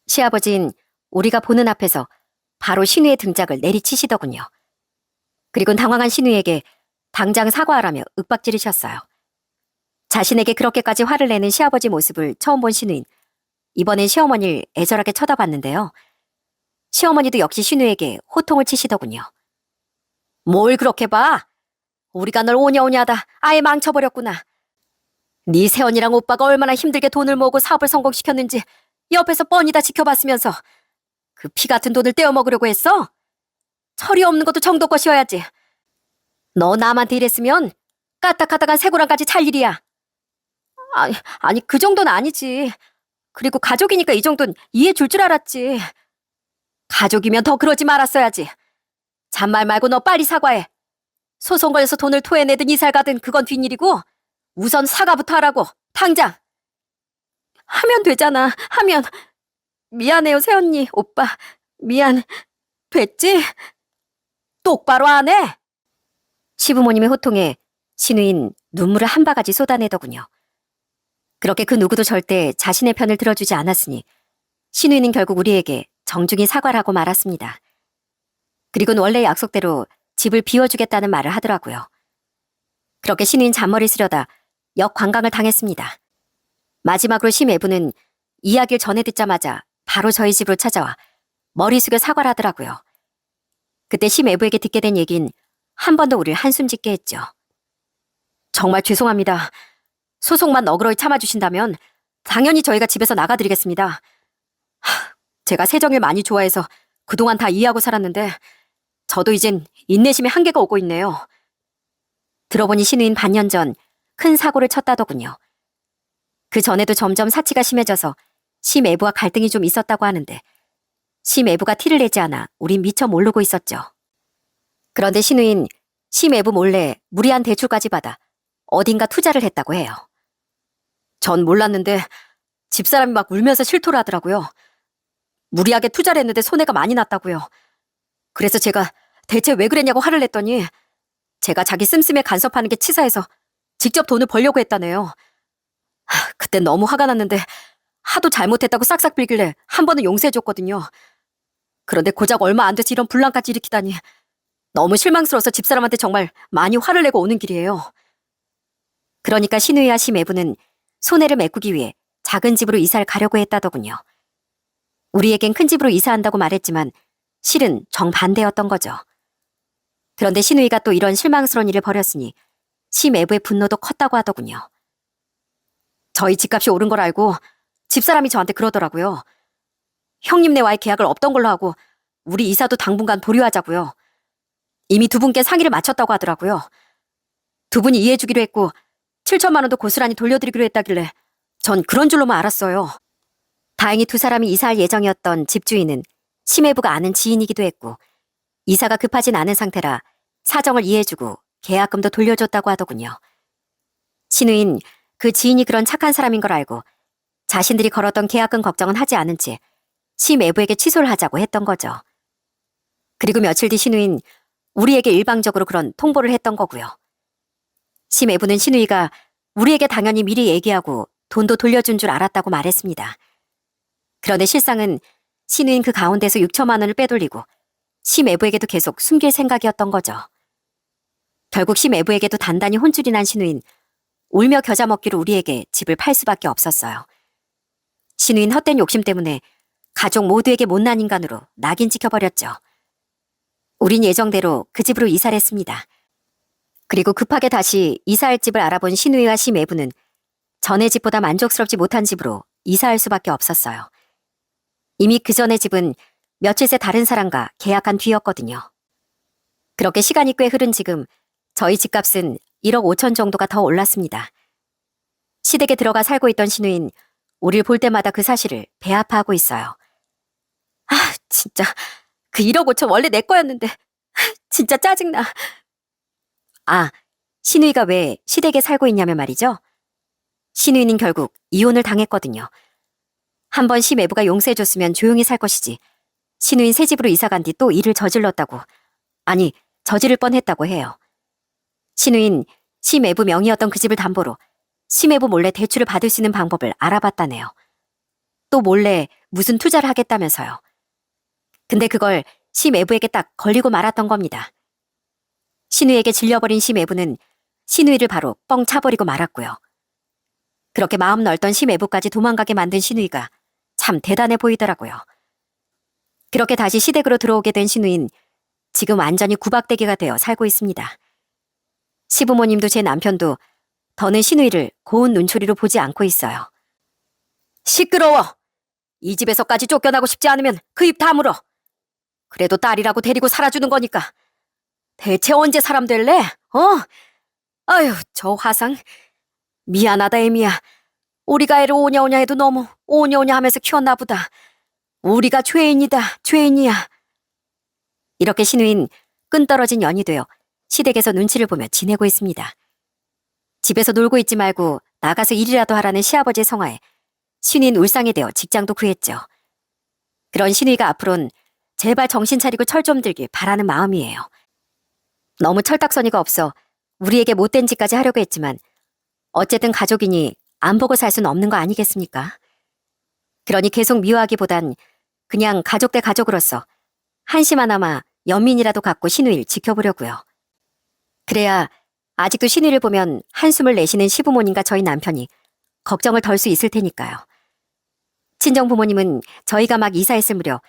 시아버지는 우리가 보는 앞에서 바로 신우의 등짝을 내리치시더군요. 그리고 당황한 신우에게 당장 사과하라며 윽박지르셨어요. 자신에게 그렇게까지 화를 내는 시아버지 모습을 처음 본 신우인 이번엔 시어머니를 애절하게 쳐다봤는데요. 시어머니도 역시 신우에게 호통을 치시더군요. 뭘 그렇게 봐? 우리가 널 오냐오냐하다 아예 망쳐버렸구나. 네 새언니랑 오빠가 얼마나 힘들게 돈을 모으고 사업을 성공시켰는지 옆에서 뻔히 다 지켜봤으면서 그 피 같은 돈을 떼어먹으려고 했어? 철이 없는 것도 정도껏이어야지. 너 남한테 이랬으면 까딱하다간 새고랑까지 찰 일이야. 아니 그 정도는 아니지. 그리고 가족이니까 이 정도는 이해해 줄 줄 알았지. 가족이면 더 그러지 말았어야지. 잔말 말고 너 빨리 사과해. 소송 걸려서 돈을 토해내든 이사를 가든 그건 뒷일이고 우선 사과부터 하라고. 당장. 하면 되잖아. 하면. 미안해요 새언니 오빠. 미안. 됐지? 똑바로 안 해? 시부모님의 호통에 신우인 눈물을 한 바가지 쏟아내더군요. 그렇게 그 누구도 절대 자신의 편을 들어주지 않았으니 신우인은 결국 우리에게 정중히 사과를 하고 말았습니다. 그리고는 원래 약속대로 집을 비워주겠다는 말을 하더라고요. 그렇게 신우인 잔머리 쓰려다 역관광을 당했습니다. 마지막으로 심애부는 이야기를 전해 듣자마자 바로 저희 집으로 찾아와 머리 숙여 사과를 하더라고요. 그때 심애부에게 듣게 된 얘긴 한 번 더 우리를 한숨 짓게 했죠. 정말 죄송합니다. 소송만 너그러이 참아주신다면 당연히 저희가 집에서 나가드리겠습니다. 제가 세정을 많이 좋아해서 그동안 다 이해하고 살았는데 저도 이젠 인내심의 한계가 오고 있네요. 들어보니 신우인 반년 전 큰 사고를 쳤다더군요. 그 전에도 점점 사치가 심해져서 심애부와 갈등이 좀 있었다고 하는데 심애부가 티를 내지 않아 우린 미처 모르고 있었죠. 그런데 신우인 심애부 몰래 무리한 대출까지 받아 어딘가 투자를 했다고 해요. 전 몰랐는데 집사람이 막 울면서 실토를 하더라고요. 무리하게 투자를 했는데 손해가 많이 났다고요. 그래서 제가 대체 왜 그랬냐고 화를 냈더니 제가 자기 씀씀에 간섭하는 게 치사해서 직접 돈을 벌려고 했다네요. 그땐 너무 화가 났는데 하도 잘못했다고 싹싹 빌길래 한 번은 용서해줬거든요. 그런데 고작 얼마 안 돼서 이런 분란까지 일으키다니 너무 실망스러워서 집사람한테 정말 많이 화를 내고 오는 길이에요. 그러니까 신우이와 심애부는 손해를 메꾸기 위해 작은 집으로 이사를 가려고 했다더군요. 우리에겐 큰 집으로 이사한다고 말했지만 실은 정반대였던 거죠. 그런데 신우이가 또 이런 실망스러운 일을 벌였으니 심애부의 분노도 컸다고 하더군요. 저희 집값이 오른 걸 알고 집사람이 저한테 그러더라고요. 형님네와의 계약을 없던 걸로 하고 우리 이사도 당분간 보류하자고요. 이미 두 분께 상의를 마쳤다고 하더라고요. 두 분이 이해해주기로 했고 7천만 원도 고스란히 돌려드리기로 했다길래 전 그런 줄로만 알았어요. 다행히 두 사람이 이사할 예정이었던 집주인은 심애부가 아는 지인이기도 했고 이사가 급하진 않은 상태라 사정을 이해해주고 계약금도 돌려줬다고 하더군요. 신우인 그 지인이 그런 착한 사람인 걸 알고 자신들이 걸었던 계약금 걱정은 하지 않은 채 심애부에게 취소를 하자고 했던 거죠. 그리고 며칠 뒤 신우인 우리에게 일방적으로 그런 통보를 했던 거고요. 심애부는 신우이가 우리에게 당연히 미리 얘기하고 돈도 돌려준 줄 알았다고 말했습니다. 그런데 실상은 신우인 그 가운데서 6천만 원을 빼돌리고 심애부에게도 계속 숨길 생각이었던 거죠. 결국 심애부에게도 단단히 혼쭐이 난 신우인 울며 겨자 먹기로 우리에게 집을 팔 수밖에 없었어요. 신우인 헛된 욕심 때문에 가족 모두에게 못난 인간으로 낙인 찍혀버렸죠. 우린 예정대로 그 집으로 이사를 했습니다. 그리고 급하게 다시 이사할 집을 알아본 신우이와 심애부는 전의 집보다 만족스럽지 못한 집으로 이사할 수밖에 없었어요. 이미 그 전의 집은 며칠 새 다른 사람과 계약한 뒤였거든요. 그렇게 시간이 꽤 흐른 지금 저희 집값은 1억 5천 정도가 더 올랐습니다. 시댁에 들어가 살고 있던 신우인 우릴 볼 때마다 그 사실을 배 아파하고 있어요. 아, 진짜 그 1억 5천 원래 내 거였는데 진짜 짜증나. 아, 신우이가 왜 시댁에 살고 있냐면 말이죠. 신우이는 결국 이혼을 당했거든요. 한번 심애부가 용서해줬으면 조용히 살 것이지 신우인 새 집으로 이사간 뒤 또 일을 저질렀다고, 아니 저지를 뻔했다고 해요. 신우인 심애부 명의였던 그 집을 담보로 심애부 몰래 대출을 받을 수 있는 방법을 알아봤다네요. 또 몰래 무슨 투자를 하겠다면서요. 근데 그걸 심애부에게 딱 걸리고 말았던 겁니다. 신우이에게 질려버린 심애부는 신우이를 바로 뻥 차버리고 말았고요. 그렇게 마음 넓던 심애부까지 도망가게 만든 신우이가 참 대단해 보이더라고요. 그렇게 다시 시댁으로 들어오게 된 신우인 지금 완전히 구박대기가 되어 살고 있습니다. 시부모님도 제 남편도 더는 신우이를 고운 눈초리로 보지 않고 있어요. 시끄러워! 이 집에서까지 쫓겨나고 싶지 않으면 그 입 다물어. 그래도 딸이라고 데리고 살아주는 거니까. 대체 언제 사람 될래? 아휴, 저 화상. 미안하다, 애미야. 우리가 애를 오냐오냐 해도 너무 오냐오냐 하면서 키웠나 보다. 우리가 죄인이다, 죄인이야. 이렇게 신우인 끈떨어진 연이 되어 시댁에서 눈치를 보며 지내고 있습니다. 집에서 놀고 있지 말고 나가서 일이라도 하라는 시아버지의 성화에 신우인 울상이 되어 직장도 구했죠. 그런 신우이가 앞으론 제발 정신 차리고 철 좀 들길 바라는 마음이에요. 너무 철딱서니가 없어 우리에게 못된 짓까지 하려고 했지만 어쨌든 가족이니 안 보고 살 수는 없는 거 아니겠습니까? 그러니 계속 미워하기보단 그냥 가족 대 가족으로서 한심하나마 연민이라도 갖고 신우이를 지켜보려고요. 그래야 아직도 신우이를 보면 한숨을 내쉬는 시부모님과 저희 남편이 걱정을 덜 수 있을 테니까요. 친정부모님은 저희가 막 이사했을 무렵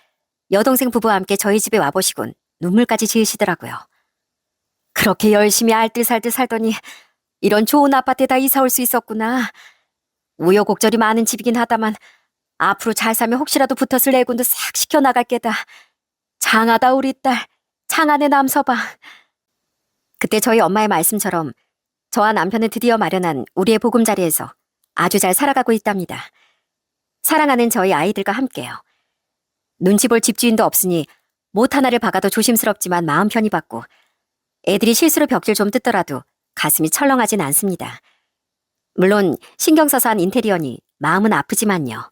여동생 부부와 함께 저희 집에 와보시곤 눈물까지 지으시더라고요. 그렇게 열심히 알뜰살뜰 살더니 이런 좋은 아파트에 다 이사 올 수 있었구나. 우여곡절이 많은 집이긴 하다만 앞으로 잘 살면 혹시라도 붙었을 내군도 싹 시켜나갈 게다. 장하다 우리 딸, 장안의 남서방. 그때 저희 엄마의 말씀처럼 저와 남편은 드디어 마련한 우리의 보금자리에서 아주 잘 살아가고 있답니다. 사랑하는 저희 아이들과 함께요. 눈치 볼 집주인도 없으니 못 하나를 박아도 조심스럽지만 마음 편히 받고 애들이 실수로 벽질 좀 뜯더라도 가슴이 철렁하진 않습니다. 물론 신경 써서 한 인테리어니 마음은 아프지만요.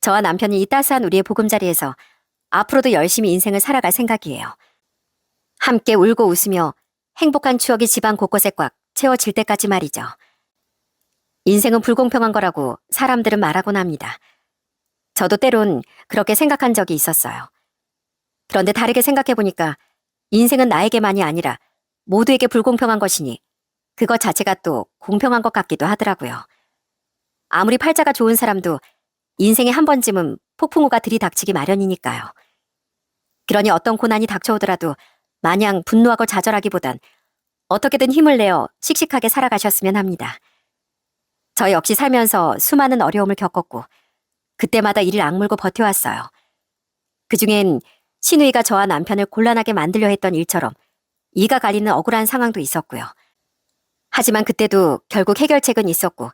저와 남편이 이 따스한 우리의 보금자리에서 앞으로도 열심히 인생을 살아갈 생각이에요. 함께 울고 웃으며 행복한 추억이 집안 곳곳에 꽉 채워질 때까지 말이죠. 인생은 불공평한 거라고 사람들은 말하곤 합니다. 저도 때론 그렇게 생각한 적이 있었어요. 그런데 다르게 생각해보니까 인생은 나에게만이 아니라 모두에게 불공평한 것이니 그것 자체가 또 공평한 것 같기도 하더라고요. 아무리 팔자가 좋은 사람도 인생에 한 번쯤은 폭풍우가 들이닥치기 마련이니까요. 그러니 어떤 고난이 닥쳐오더라도 마냥 분노하고 좌절하기보단 어떻게든 힘을 내어 씩씩하게 살아가셨으면 합니다. 저 역시 살면서 수많은 어려움을 겪었고 그때마다 이를 악물고 버텨왔어요. 그중엔 신우이가 저와 남편을 곤란하게 만들려 했던 일처럼 이가 갈리는 억울한 상황도 있었고요. 하지만 그때도 결국 해결책은 있었고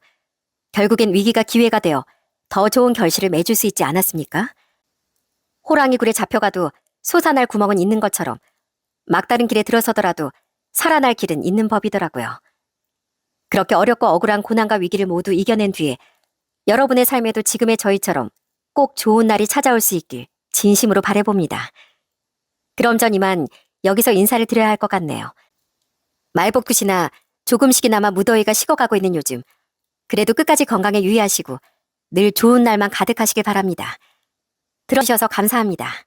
결국엔 위기가 기회가 되어 더 좋은 결실을 맺을 수 있지 않았습니까? 호랑이 굴에 잡혀가도 솟아날 구멍은 있는 것처럼 막다른 길에 들어서더라도 살아날 길은 있는 법이더라고요. 그렇게 어렵고 억울한 고난과 위기를 모두 이겨낸 뒤에 여러분의 삶에도 지금의 저희처럼 꼭 좋은 날이 찾아올 수 있길 진심으로 바라봅니다. 그럼 전 이만 여기서 인사를 드려야 할 것 같네요. 말복굿이나 조금씩이나마 무더위가 식어가고 있는 요즘 그래도 끝까지 건강에 유의하시고 늘 좋은 날만 가득하시길 바랍니다. 들어주셔서 감사합니다.